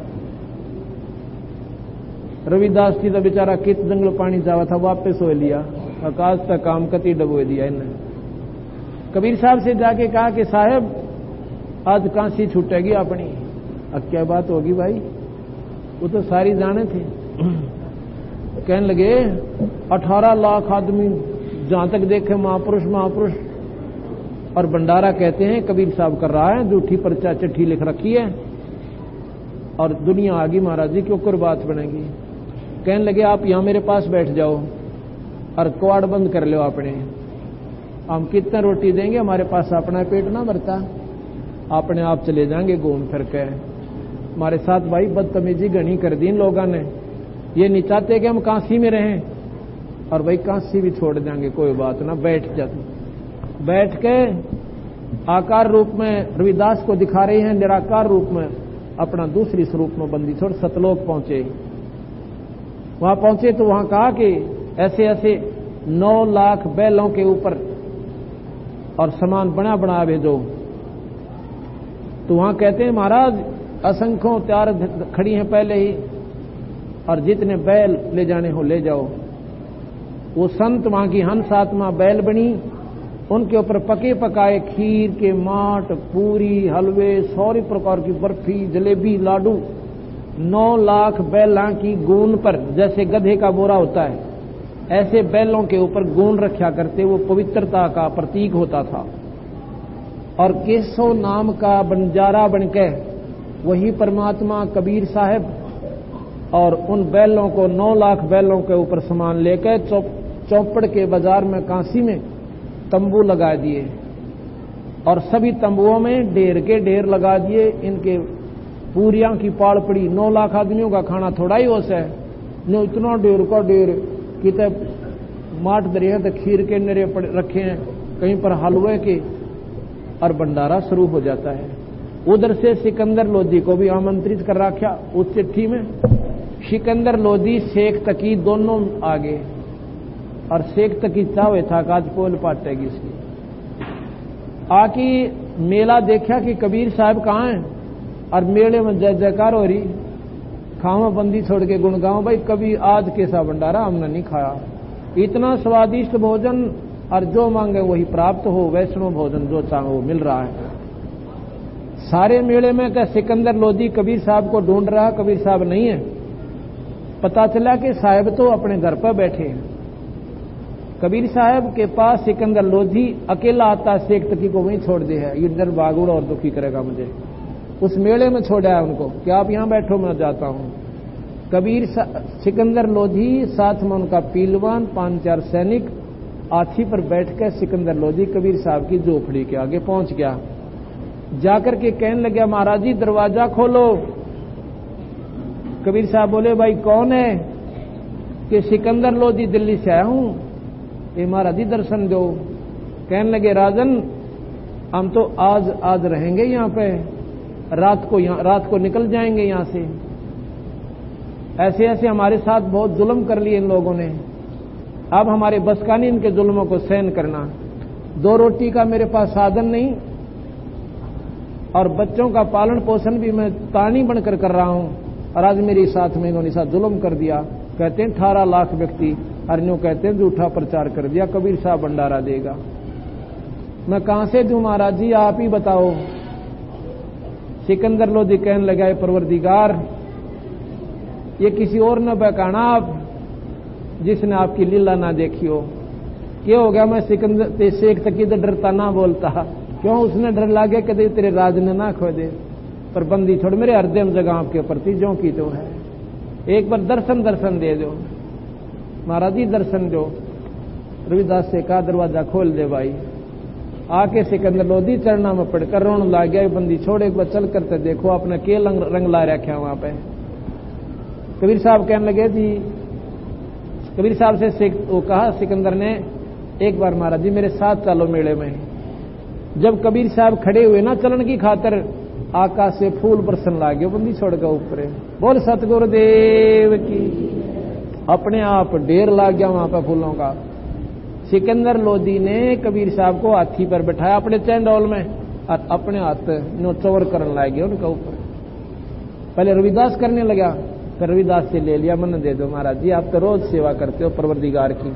रविदास जी तो बेचारा कित जंगल पानी जावा था, वापस हो लिया। आकाश तक काम कति डबो दिया इन्हें। कबीर साहब से जाके कहा कि साहब आज काशी छूटेगी अपनी। अब क्या बात होगी भाई? वो तो सारी जाने थे। कहने लगे 18 लाख आदमी जहां तक देखे महापुरुष महापुरुष, और भंडारा कहते हैं कबीर साहब कर रहा है। झूठी पर्चा चिट्ठी लिख रखी है और दुनिया आगी महाराज जी, क्यों कर बात बनेगी। कहने लगे आप यहां मेरे पास बैठ जाओ और कवाड़ बंद कर लो अपने। हम कितना रोटी देंगे, हमारे पास अपना पेट ना भरता, अपने आप चले जाएंगे घूम फिर के। हमारे साथ भाई बदतमीजी घनी कर दी इन लोगों ने। ये नहीं चाहते कि हम काशी में रहें, और भाई काशी भी छोड़ देंगे, कोई बात ना, बैठ जाते। बैठ के आकार रूप में रविदास को दिखा रहे हैं, निराकार रूप में अपना दूसरी स्वरूप में बंदी छोड़ सतलोक पहुंचे। वहां पहुंचे तो वहां कहा कि ऐसे ऐसे 9 लाख बैलों के ऊपर और सामान बना बना भेजो। तो वहां कहते हैं महाराज असंख्यों तैयार खड़ी हैं पहले ही, और जितने बैल ले जाने हो ले जाओ। वो संत वहां की हंस आत्मा बैल बनी, उनके ऊपर पके पकाए खीर के माट, पूरी, हलवे, 100 प्रकार की बर्फी, जलेबी, लाडू, 9 लाख बैलों की गून पर, जैसे गधे का बोरा होता है ऐसे बैलों के ऊपर गून रखा करते। वो पवित्रता का प्रतीक होता था। और केशव नाम का बंजारा बनके वही परमात्मा कबीर साहब और उन बैलों को 9 लाख बैलों के ऊपर सामान लेकर चौपड़ के बाजार में काशी में तंबू लगा दिए और सभी तंबुओं में ढेर के ढेर लगा दिए। इनके पूरियां की पाड़ पड़ी। 9 लाख आदमियों का खाना थोड़ा ही होश है, नो इतना ढेर का ढेर, कितने माट दरिया तो खीर के नरे रखे हैं, कहीं पर हलवे के, और भंडारा शुरू हो जाता है। उधर से सिकंदर लोधी को भी आमंत्रित कर रखा। उस चिट्ठी में सिकंदर लोधी, शेख तकी दोनों आगे, और शेख तकी चावे था आज पोल पाटेगी इसकी। आकी मेला देखा कि कबीर साहब कहाँ हैं, और मेले में जय जयकार हो रही। खावा बंदी छोड़ के गुण गाओ, भाई कभी आज कैसा भंडारा हमने नहीं खाया, इतना स्वादिष्ट भोजन, और जो मांगे वही प्राप्त हो, वैष्णव भोजन जो चाहे वो मिल रहा है। सारे मेले में क्या सिकंदर लोधी कबीर साहब को ढूंढ रहा, कबीर साहब नहीं है। पता चला कि साहब तो अपने घर पर बैठे हैं। कबीर साहब के पास सिकंदर लोधी अकेला आता, शेख तकी को वहीं छोड़ दे है, ये डर बागुड़ और दुखी करेगा मुझे। उस मेले में छोड़ा है उनको कि आप यहां बैठो, मैं जाता हूं। कबीर सिकंदर लोधी, साथ में उनका पीलवान, 5-4 सैनिक, हाथी पर बैठकर सिकंदर लोधी कबीर साहब की झोपड़ी के आगे पहुंच गया। जाकर के कहने लगा, महाराज जी दरवाजा खोलो। कबीर साहब बोले, भाई कौन है? कि सिकंदर लोधी दिल्ली से आया हूं, ये महाराज जी दर्शन दो। कहने लगे, राजन हम तो आज रहेंगे यहां पे, रात को निकल जाएंगे यहां से। ऐसे ऐसे हमारे साथ बहुत जुल्म कर लिए इन लोगों ने, अब हमारे बस का नहीं इनके जुल्मों को सहन करना। 2 रोटी का मेरे पास साधन नहीं, और बच्चों का पालन पोषण भी मैं तानी बनकर कर रहा हूं, और आज मेरे साथ में इन्होंने साथ जुल्म कर दिया। कहते हैं 18 लाख व्यक्ति, अर्नियों कहते हैं झूठा प्रचार कर दिया, कबीर साहब भंडारा देगा। मैं कहां से दूं महाराज जी, आप ही बताओ। सिकंदर लोधी कहने लगा, परवरदिगार ये किसी और न बहकाना आप, जिसने आपकी लीला ना देखी हो। क्या हो गया? मैं सिकंदर शेख तकी तो डरता ना बोलता, क्यों? उसने डर लागे कदे तेरे राज ने ना खो दे, पर बंदी छोड़ मेरे हृदय में जगह आपके प्रति जो की तो है। एक बार दर्शन दे दो महाराज जी, दर्शन दो। रविदास से कहा, दरवाजा खोल दे भाई। आके सिकंदर लोधी चरणा में पड़कर रोने लग गया। बंदी छोड़, एक बार चल करते देखो आपने के रंग ला रखा वहां पे। कबीर साहब कहने लगे जी, कबीर साहब से वो कहा सिकंदर ने, एक बार महाराज जी मेरे साथ चलो मेले में। जब कबीर साहब खड़े हुए ना चलन की खातर, आकाश से फूल बरसन लागे, बंदी छोड़ के ऊपर। बोल सतगुरुदेव की। अपने आप ढेर लाग गया वहां पर फूलों का। सिकंदर लोधी ने कबीर साहब को हाथी पर बैठाया अपने चैंडोल में, और अपने हाथ नो चौर करने लगे उनका ऊपर। पहले रविदास करने लगा, फिर रविदास से ले लिया, मन दे दो महाराज जी, आप तो रोज सेवा करते हो परवरदिगार की।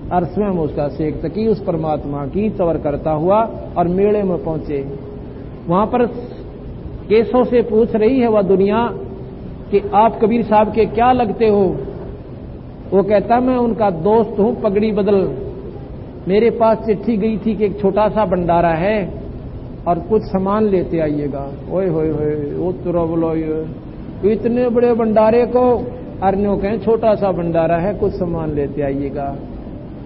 और स्वयं उसका शेख तकी उस परमात्मा की चौर करता हुआ और मेले में पहुंचे। वहां पर केशव से पूछ रही है वह दुनिया कि आप कबीर साहब के क्या लगते हो? वो कहता, मैं उनका दोस्त हूं, पगड़ी बदल। मेरे पास चिट्ठी गई थी कि एक छोटा सा भंडारा है और कुछ सामान लेते आइएगा। ओए होए होए, वो तुरा बोलो, इतने बड़े भंडारे को अर्नियों कहें छोटा सा भंडारा है, कुछ सामान लेते आइएगा।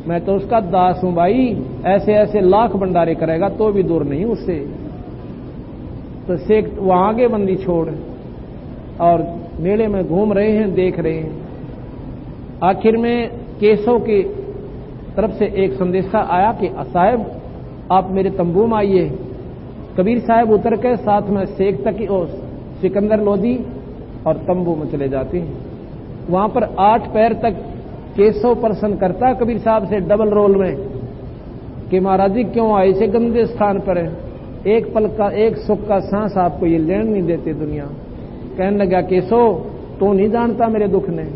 मैं तो उसका दास हूं भाई, ऐसे ऐसे लाख भंडारे करेगा तो भी दूर नहीं उससे। तो शेख वहां आगे बंदी छोड़ और मेले में घूम रहे हैं, देख रहे हैं। आखिर में केशव की तरफ से एक संदेशा आया कि साहब आप मेरे तंबू में आइए। कबीर साहब उतर के साथ में शेख तकी और सिकंदर लोधी और तंबू में चले जाते हैं। वहां पर 8 पैर तक केशव प्रश्न करता कबीर साहब से डबल रोल में कि महाराज जी क्यों आए से गंदे स्थान पर? एक पल का, एक सुख का सांस आपको ये लेने नहीं देते दुनिया। कहने लगा, केशव तो नहीं जानता मेरे दुख ने,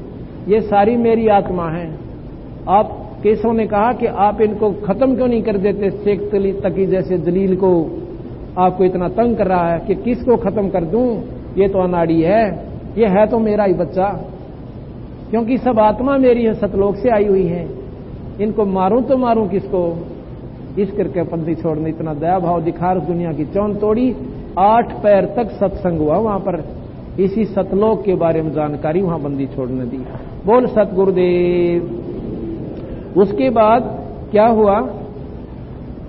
ये सारी मेरी आत्मा है। आप केशव ने कहा कि आप इनको खत्म क्यों नहीं कर देते, शेख तकी जैसे दलील को आपको इतना तंग कर रहा है कि किसको खत्म कर दूं, ये तो अनाड़ी है, ये है तो मेरा ही बच्चा, क्योंकि सब आत्मा मेरी है, सतलोक से आई हुई है, इनको मारूं तो मारूं किसको। इस करके पंथी छोड़ने इतना दया भाव दिखा, दुनिया की चौन तोड़ी, 8 पैर तक सत्संग हुआ वहां पर, इसी सतलोक के बारे में जानकारी वहां बंदी छोड़ने दी। बोल सतगुरुदेव। उसके बाद क्या हुआ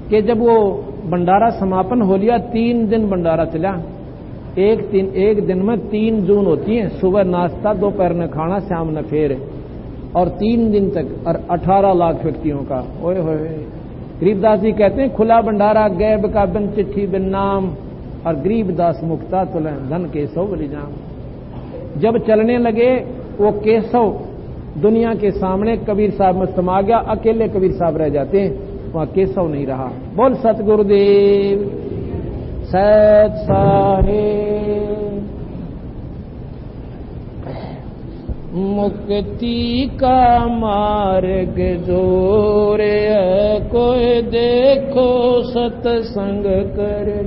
कि जब वो भंडारा समापन हो लिया, 3 दिन भंडारा चला। एक दिन में 3 जून होती है, सुबह नाश्ता, दोपहर में खाना, शाम में फेर, और 3 दिन तक, और 18 लाख व्यक्तियों का। ओए होए, गरीबदास जी कहते हैं खुला भंडारा गैब का बिन चिट्ठी बिन नाम, और गरीबदास मुक्ता तुले धन केशव बलिजाम। जब चलने लगे वो केशव दुनिया के सामने कबीर साहब में समा गया, अकेले कबीर साहब रह जाते हैं, वहां केशव नहीं रहा। बोल सतगुरुदेव सत साहेब। मुक्ति का मार्ग जोरे है, कोई देखो सत्संग करे।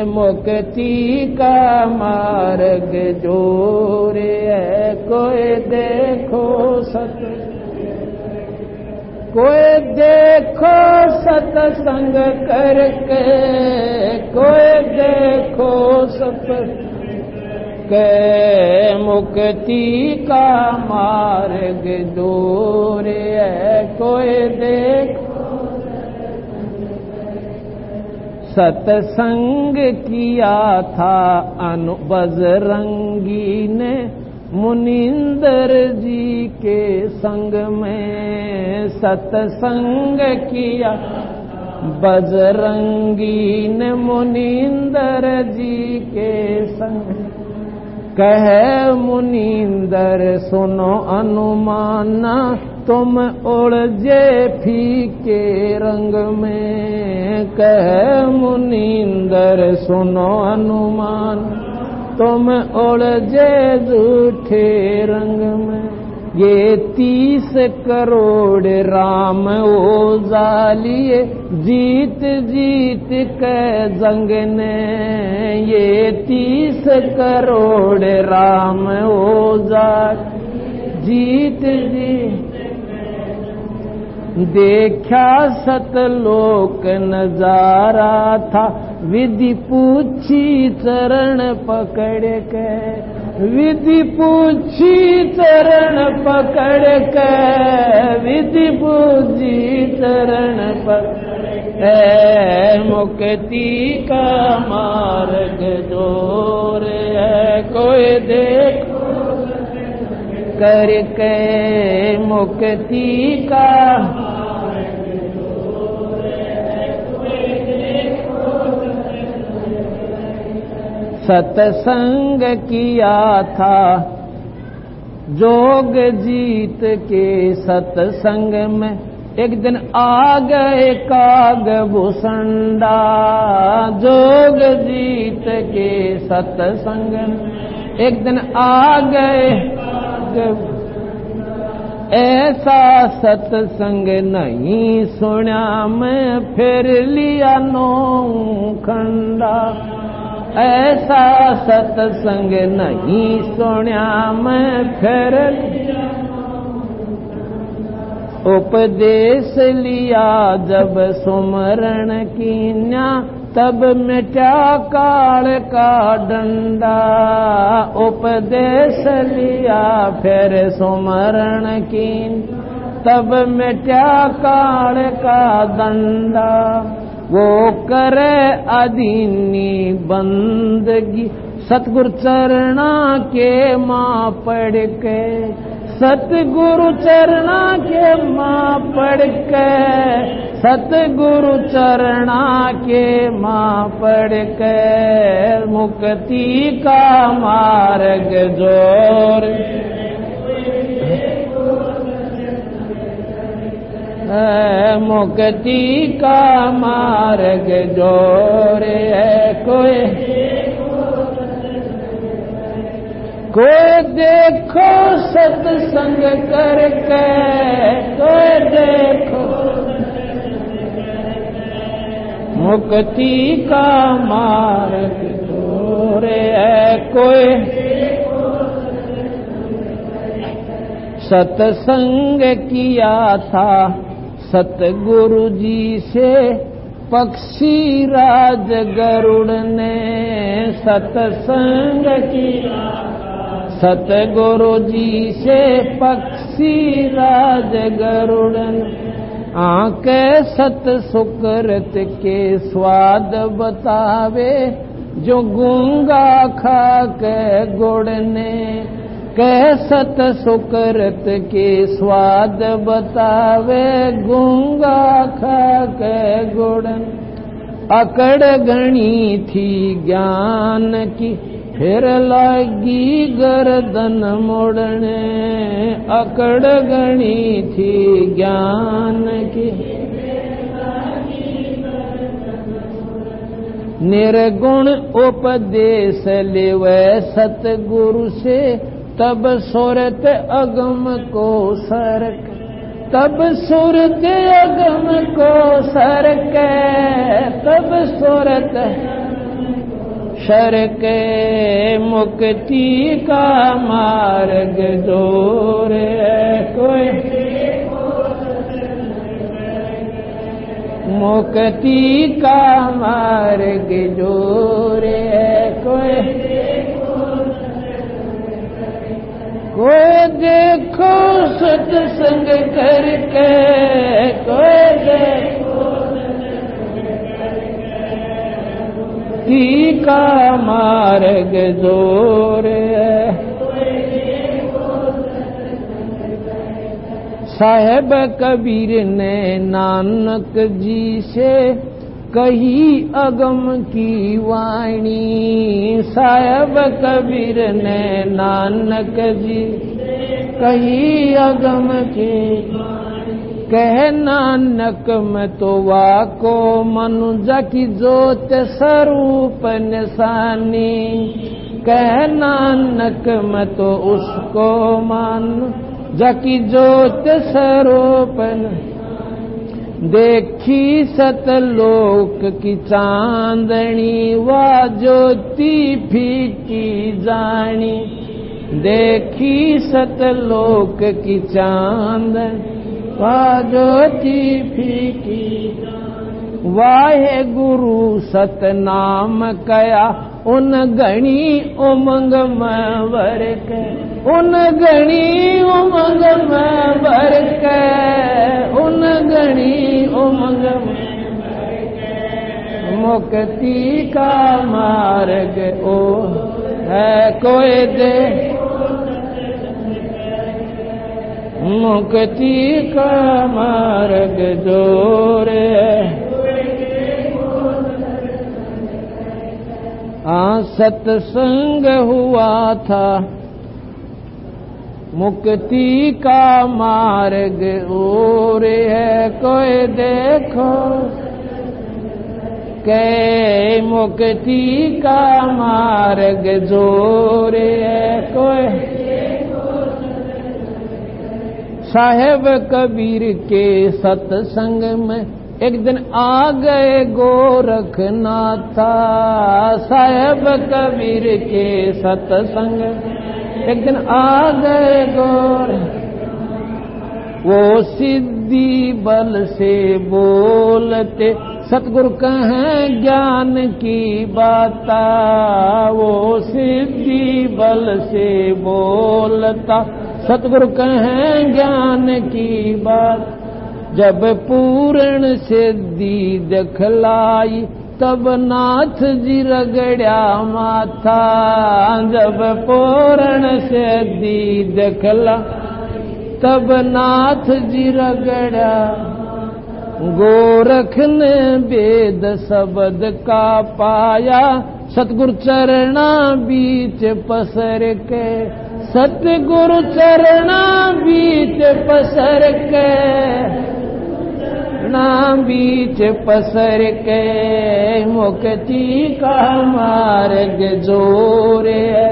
मुक्ति का मार्ग जोरे है, कोई देखो कोई देखो सत्संग करके, कोई देखो सत्संग के। मुक्ति का मार्ग दूर है, कोई देखो। सत्संग किया था अनु बजरंगी ने मुनिंदर जी के संग में। सत्संग किया बजरंगी ने मुनिंदर जी के संग। कहे मुनिंदर सुनो अनुमाना, तुम उलझे फीके रंग में। कहे मुनिंदर सुनो अनुमान, तुम उलझे झूठे रंग में। ये 30 करोड़ राम ओझा लिए, जीत जीत के जंग ने। ये 30 करोड़ राम ओझा जीत जीत। देखा सतलोक नजारा था, विधि पूछी चरण पकड़ के। विधि पूछी चरण पकड़ के, विधि पूछी चरण पकड़। मुक्ति का मार्ग जोर है, कोई देखो करके। मुक्ति का सत्संग किया था जोग जीत के। सत्संग में एक दिन आ गए काग भूसंडा, जोग जीत के सत्संग में एक दिन आ गए। ऐसा सत्संग नहीं सुना मैं, फिर लिया 9 खंडा। ऐसा सत्संग नहीं सुना मैं, फिर उपदेश लिया जब सुमरण कीन्या, तब मिटा काल का डंडा। उपदेश लिया फिर सुमरण कीन, तब मिटा काल का डंडा। वो करे अधीनी बंदगी, सतगुरु चरणा के मां पढ़ के। सतगुरु चरणा के मां पढ़ के, सतगुरु चरणा के मां पढ़ के। मुक्ति का मार्ग जोर मुक्ति का मार्ग जोर है, कोई देखो सत्संग करके, कोई देखो मुक्ति का मार्ग दूरे है। कोई सत्संग किया था सतगुरु जी से पक्षी राज गरुड़ ने, सत्संग किया सतगुरु जी से पक्षी राज गरुड़ ने। आके सत सुकृत के स्वाद बतावे, जो गूंगा खा के गुड़ ने। कह सत सुकृत के स्वाद बतावे, गूंगा खा के गुड़। अकड़ घनी थी ज्ञान की, फिर लगी गर्दन मोड़ने। अकड़ घनी थी ज्ञान की, निर्गुण उपदेश लेवे सतगुरु से, तब सुरत अगम को सरक, तब सुरत अगम को सरक, तब सुरत शरके। मुक्ति का मार्ग दूर है कोई, मुक्ति का मार्ग दूर है कोई। कोई देखो सत्संग करके, कोई देखो मुक्ति का मार्ग दूर है। साहेब कबीर ने नानक जी से कही अगम की वाणी। साहेब कबीर ने नानक जी कही अगम की, कह नानक में तो वाको मनुज की जोत स्वरूप निशानी। कह नानक में तो उसको मान जकी जोत स्वरूप। देखी सतलोक की चांदनी, वा ज्योति फीकी जानी। देखी सतलोक की चांदनी, वा ज्योति फीकी। वाहे गुरु सतनाम कया, उन गणी उमंग में वर के। उन गणी उमंग में वर के, उन गणी उमंग में वर के। मुक्ति का मार्ग ओ है कोई दे, मुक्ति का मार्ग जोर है। सत्संग हुआ था मुक्ति का मार्ग और है कोई देखो। के मुक्ति का मार्ग जोर है कोई। साहेब कबीर के सत्संग में एक दिन आ गए गोरखनाथा। साहेब कबीर के सत्संग एक दिन आ गए वो सिद्धि बल से बोलते सतगुरु कहें ज्ञान की बाता। वो सिद्धि बल से बोलता सतगुरु कहें ज्ञान की बात। जब पूर्ण सिद्धि दिखलाई तब नाथ जी रगड़ा माथा। जब पूर्ण सिद्धि दिखला तब नाथ जी रगड़ा। गोरख ने वेद शब्द का पाया सतगुरु चरणा बीच पसर के। सतगुरु चरणा बीच पसर के ना बीच पसर के। मुक्ति का मार्ग जोर है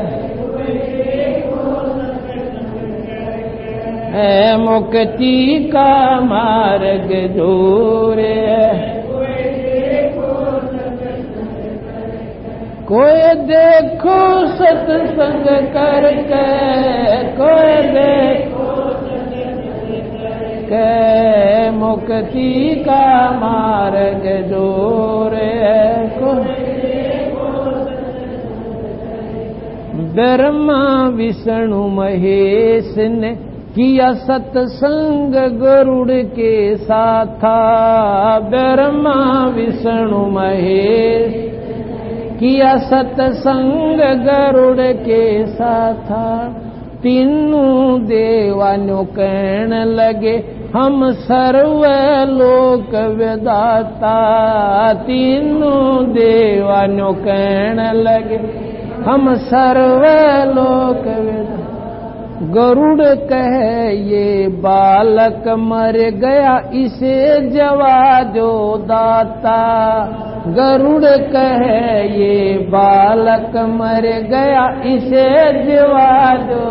है मुक्ति का मार्ग दूर है। कोई देखो सत्संग करके, कोई देखो के मुक्ति का मार्ग दूर है। ब्रह्मा विष्णु महेश ने किया सत्संग गरुड़ के साथा। ब्रह्मा विष्णु महेश किया सत्संग गरुड़ के साथा। तीनों देवानों कहने लगे हम सर्वलोक विधाता। तीनों देवानों कहने लगे हम सर्वलोक विधाता। गरुड़ कहे ये बालक मर गया इसे जवा दो दाता। गरुड़ कहे ये बालक मर गया इसे जवा दो।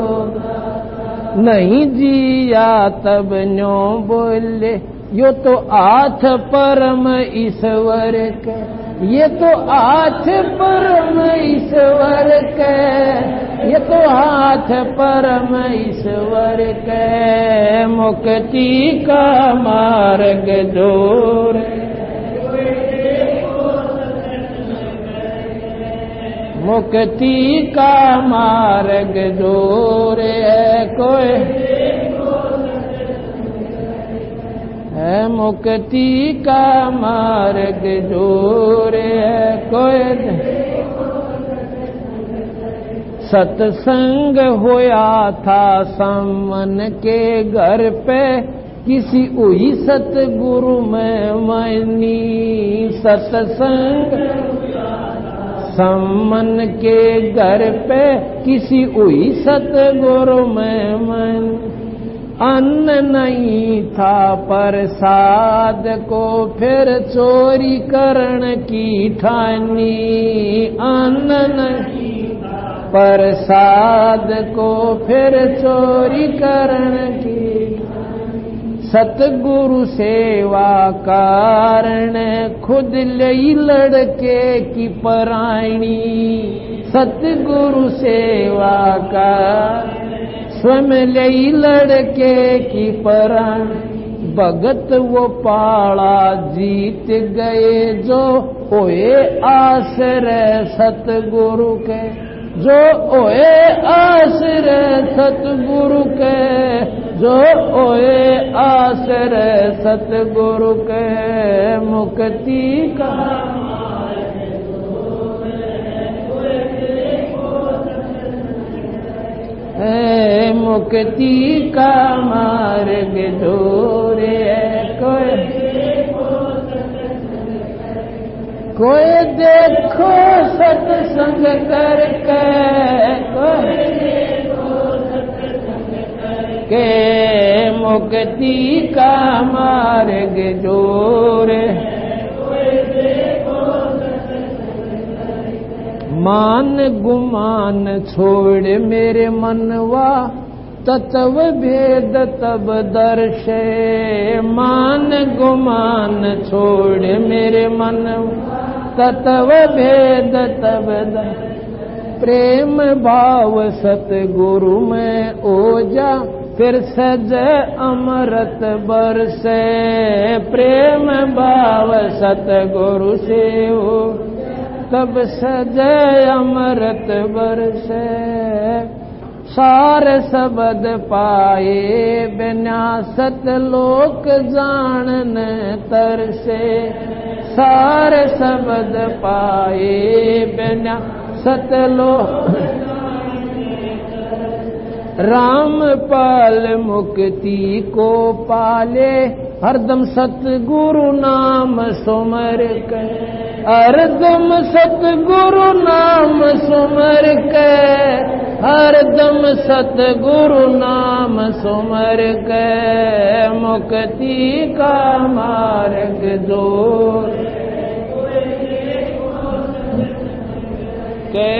नहीं जिया तब न्यो बोले यो तो आठ परम ईश्वर के। ये तो आठ परम ईश्वर के, ये तो आठ परम ईश्वर के। मुक्ति का मार्ग दूर, मुक्ति का मार्ग दूर है। कोई है मुक्ति का मार्ग दूर है। कोई सत्संग होया था सामन के घर पे, किसी हुई सतगुरु में मनी। सत्संग सामन के घर पे किसी हुई सतगुरु में मनी। अन्न नहीं था प्रसाद को फिर चोरी करण की ठानी। अन्न नहीं प्रसाद को फिर चोरी करण की। सतगुरु सेवा कारण खुद लई लड़के की परायणी। सतगुरु सेवा का स्वयं लई लड़के की पराण। भगत वो पाला जीत गए जो ओए आश्रय सतगुरु के। जो ओए आश्रय सतगुरु के, जो ओए आश्रय सतगुरु के। मुक्ति का है, मुक्ति का मार्ग दूर है। कोई देखो सत्संग करके, के मुक्ति का मार्ग दूर है। मान गुमान छोड़ मेरे मनवा तत्व भेद तब दर्शे। मान गुमान छोड़ मेरे मनवा तत्व भेद तब दर्शे। प्रेम भाव सतगुरु में ओजा फिर सज अमृत बरसे। प्रेम भाव सतगुरु से हो तब सजय अमृत बरसे। सार शब्द पाए बिना सतलोक जानन तरसे। सार शब्द पाए बिना सतलोक। राम पाल मुक्ति को पाले हरदम सतगुरु नाम सुमर के। हरदम सतगुरु नाम सुमर के। हरदम सतगुरु नाम सुमर के। मुक्ति का मार्ग दूर के।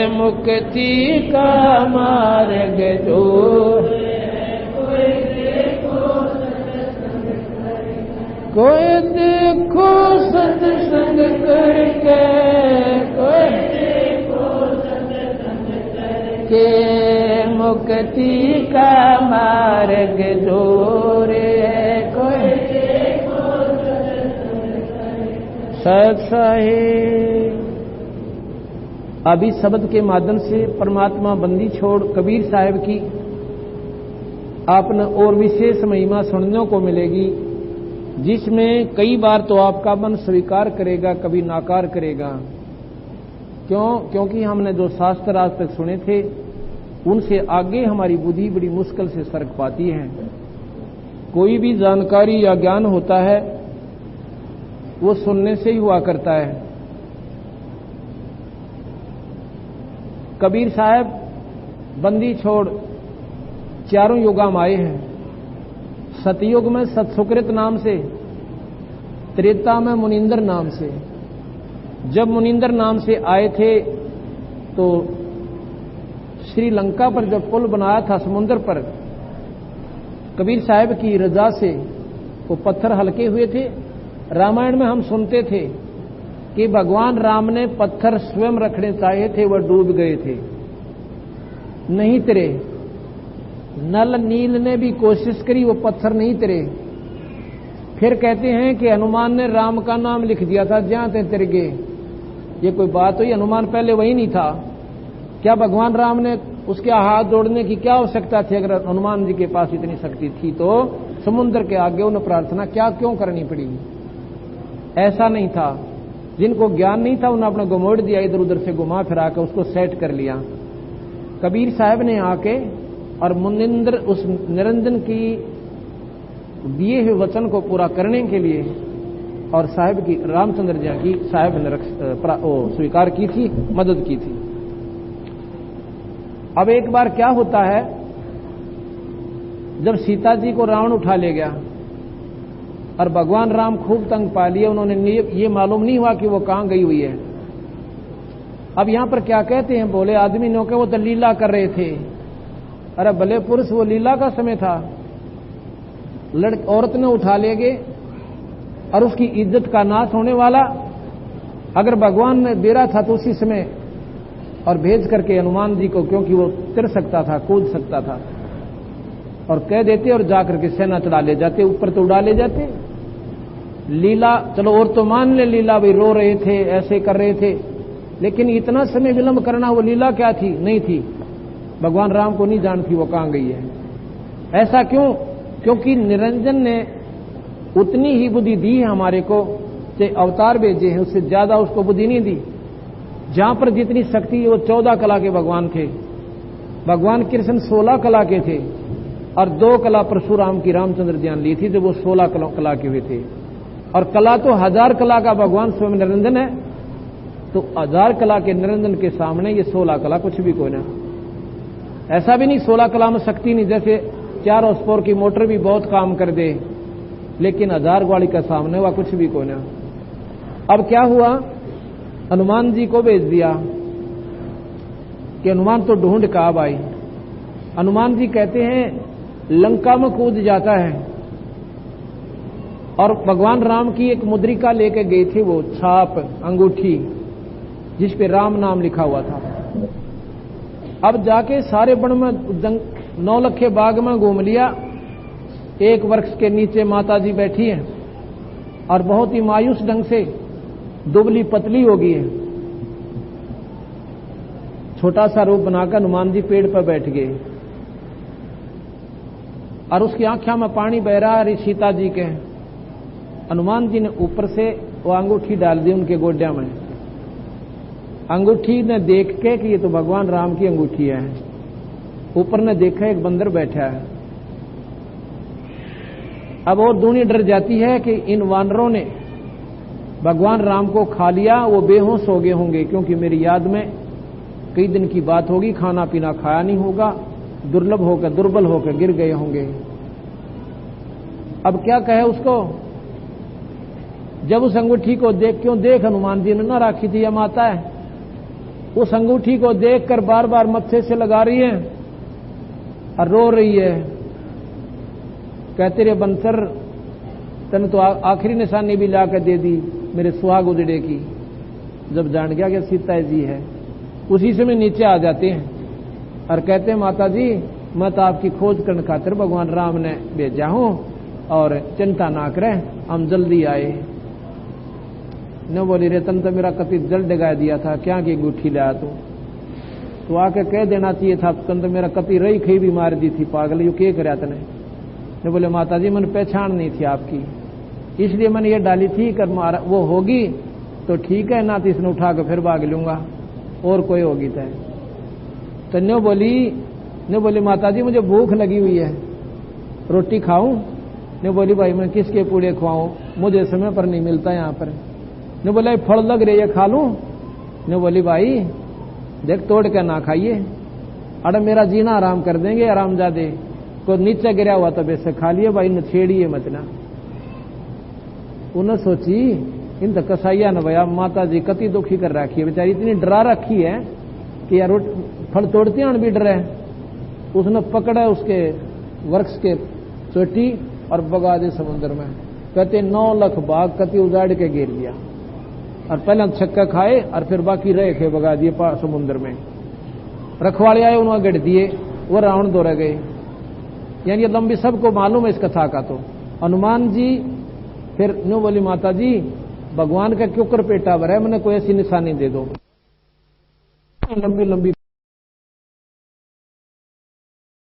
मुक्ति का मार्ग दूर कोई देखो सत्संग करके, कोई देखो सत्संग करके, मुक्ति का मार्ग जोरे, कोई देखो सत्संग करके। सत्संग अभी शब्द के माध्यम से परमात्मा बंदी छोड़ कबीर साहब की आपने और विशेष महिमा सुनने को मिलेगी, जिसमें कई बार तो आपका मन स्वीकार करेगा, कभी नाकार करेगा। क्योंकि हमने जो शास्त्र आज तक सुने थे उनसे आगे हमारी बुद्धि बड़ी मुश्किल से सरक पाती है। कोई भी जानकारी या ज्ञान होता है वो सुनने से ही हुआ करता है। कबीर साहब बंदी छोड़ चारों युगा में आए हैं। सतयुग में सतसुकृत नाम से, त्रेता में मुनिंदर नाम से। जब मुनिंदर नाम से आए थे तो श्रीलंका पर जब पुल बनाया था समुद्र पर, कबीर साहब की रजा से वो पत्थर हल्के हुए थे। रामायण में हम सुनते थे कि भगवान राम ने पत्थर स्वयं रखने चाहे थे, वह डूब गए थे, नहीं तरे। नल नील ने भी कोशिश करी, वो पत्थर नहीं तरे। फिर कहते हैं कि हनुमान ने राम का नाम लिख दिया था, जहां ते तिर गए। ये कोई बात हुई? हनुमान पहले वही नहीं था क्या? भगवान राम ने उसके हाथ जोड़ने की क्या आवश्यकता थी? अगर हनुमान जी के पास इतनी शक्ति थी तो समुद्र के आगे उन्हें प्रार्थना क्यों करनी पड़ी? ऐसा नहीं था। जिनको ज्ञान नहीं था उन्होंने अपना घुमोड़ दिया, इधर उधर से घुमा फिरा कर उसको सेट कर लिया। कबीर साहब ने आके और मुनिंद्र उस निरंजन की दिए हुए वचन को पूरा करने के लिए और साहब की रामचंद्र जी की साहब ने स्वीकार की थी, मदद की थी। अब एक बार क्या होता है, जब सीता जी को रावण उठा ले गया और भगवान राम खूब तंग पा लिए, उन्होंने ये मालूम नहीं हुआ कि वो कहां गई हुई है। अब यहां पर क्या कहते हैं, बोले आदमी नो के वो तो लीला कर रहे थे। अरे भले पुरुष, वो लीला का समय था। औरत ने उठा ले गए और उसकी इज्जत का नाश होने वाला। अगर भगवान ने दे रहा था तो उसी समय और भेज करके हनुमान जी को, क्योंकि वो तिर सकता था, कूद सकता था, और कह देते और जाकर के सेना चढ़ा ले जाते, ऊपर तो उड़ा ले जाते। लीला चलो और तो मान ले, लीला भाई रो रहे थे, ऐसे कर रहे थे, लेकिन इतना समय विलंब करना वो लीला क्या थी? नहीं थी। भगवान राम को नहीं जानती वो कहां गई है। ऐसा क्यों? क्योंकि निरंजन ने उतनी ही बुद्धि दी है हमारे को, चाहे अवतार भेजे हैं उससे ज्यादा उसको बुद्धि नहीं दी। जहां पर जितनी शक्ति है वो 14 कला के भगवान थे। भगवान कृष्ण 16 कला के थे और 2 कला परशुराम की रामचंद्र जी ने ली थी, जब वो 16 कला के हुए थे। और कला तो 1000 कला का भगवान स्वयं निरंजन है, तो 1000 कला के निरंजन के सामने ये 16 कला कुछ भी कोई ना। ऐसा भी नहीं 16 कला में शक्ति नहीं, जैसे 4 हॉर्सपावर की मोटर भी बहुत काम कर दे, लेकिन 1000 ग्वाली का सामने हुआ कुछ भी कोई ना। अब क्या हुआ, हनुमान जी को भेज दिया कि हनुमान तो ढूंढ का भाई। हनुमान जी कहते हैं लंका में कूद जाता है और भगवान राम की एक मुद्रिका लेके गए थे, वो छाप अंगूठी जिस पे राम नाम लिखा हुआ था। अब जाके सारे वन में 9 लखे बाग में घूम लिया। एक वृक्ष के नीचे माता जी बैठी हैं और बहुत ही मायूस ढंग से दुबली पतली हो गई है। छोटा सा रूप बनाकर हनुमान जी पेड़ पर बैठ गए और उसकी आंखों में पानी बह रहा है सीता जी के। हनुमान जी ने ऊपर से वो अंगूठी डाल दी उनके गोड्या में। अंगूठी ने देख के कि ये तो भगवान राम की अंगूठी है। ऊपर ने देखा एक बंदर बैठा है। अब और दूनी डर जाती है कि इन वानरों ने भगवान राम को खा लिया, वो बेहोश हो गए होंगे, क्योंकि मेरी याद में कई दिन की बात होगी, खाना पीना खाया नहीं होगा, दुर्बल होकर गिर गए होंगे। अब क्या कहे उसको? जब उस अंगूठी को देख हनुमान जी ने ना राखी थी, यह माता है, उस अंगूठी को देखकर बार बार मत्थे से लगा रही है और रो रही है। कहते रे बंसर तन तो आखिरी निशानी भी लाकर दे दी मेरे सुहाग उजड़े की। जब जान गया कि सीता जी है, उसी समय नीचे आ जाते हैं और कहते हैं माता जी मैं तो आपकी खोज करने खातिर भगवान राम ने भेजा हूं और चिंता ना करें, हम जल्दी आए। न बोली रे तन तो मेरा कति जल डगा दिया था, क्या की अंगूठी लाया तो आके कह देना चाहिए था, तन तो मेरा कति रही खई भी मार दी थी, पागल यू के कराया तने। ने बोले माता जी मैंने पहचान नहीं थी आपकी, इसलिए मैंने ये डाली थी कर मारा वो होगी तो ठीक है, ना तो इसने उठा के फिर भाग लूंगा और कोई होगी तो न्यो बोली माता जी मुझे भूख लगी हुई है, रोटी खाऊं। ने बोली भाई मैं किसके पूड़े खुआऊं, मुझे समय पर नहीं मिलता यहाँ पर। ने बोला फल लग रही है खा लूं। ने बोली भाई देख तोड़ के ना खाइए, अरे मेरा जीना आराम कर देंगे आरामजादे, को नीचे गिरा हुआ तो वैसे खा लिए भाई, न छेड़िए मत ना। उन्हें सोची इन तो कसाइया न भैया माता जी कति दुखी कर रखी है, बेचारी इतनी डरा रखी है कि यार फल तोड़ती हैं भी डरे। उसने पकड़ा उसके वृक्ष के चोटी और बगा दे समुद्र में। कहते 9 लाख बाघ कति उजाड़ के गिर दिया और पहले छक्का खाए और फिर बाकी रहे थे बगा दिए समुद्र में। रखवाले आए उन्होंने गड़ दिए, वो रावण दौड़े गए। यानी ये लंबी सबको मालूम है इस कथा का। तो हनुमान जी फिर न्यू बोली माता जी भगवान का क्यों कर पेटा भरा है, मैंने कोई ऐसी निशानी दे दो। लंबी लंबी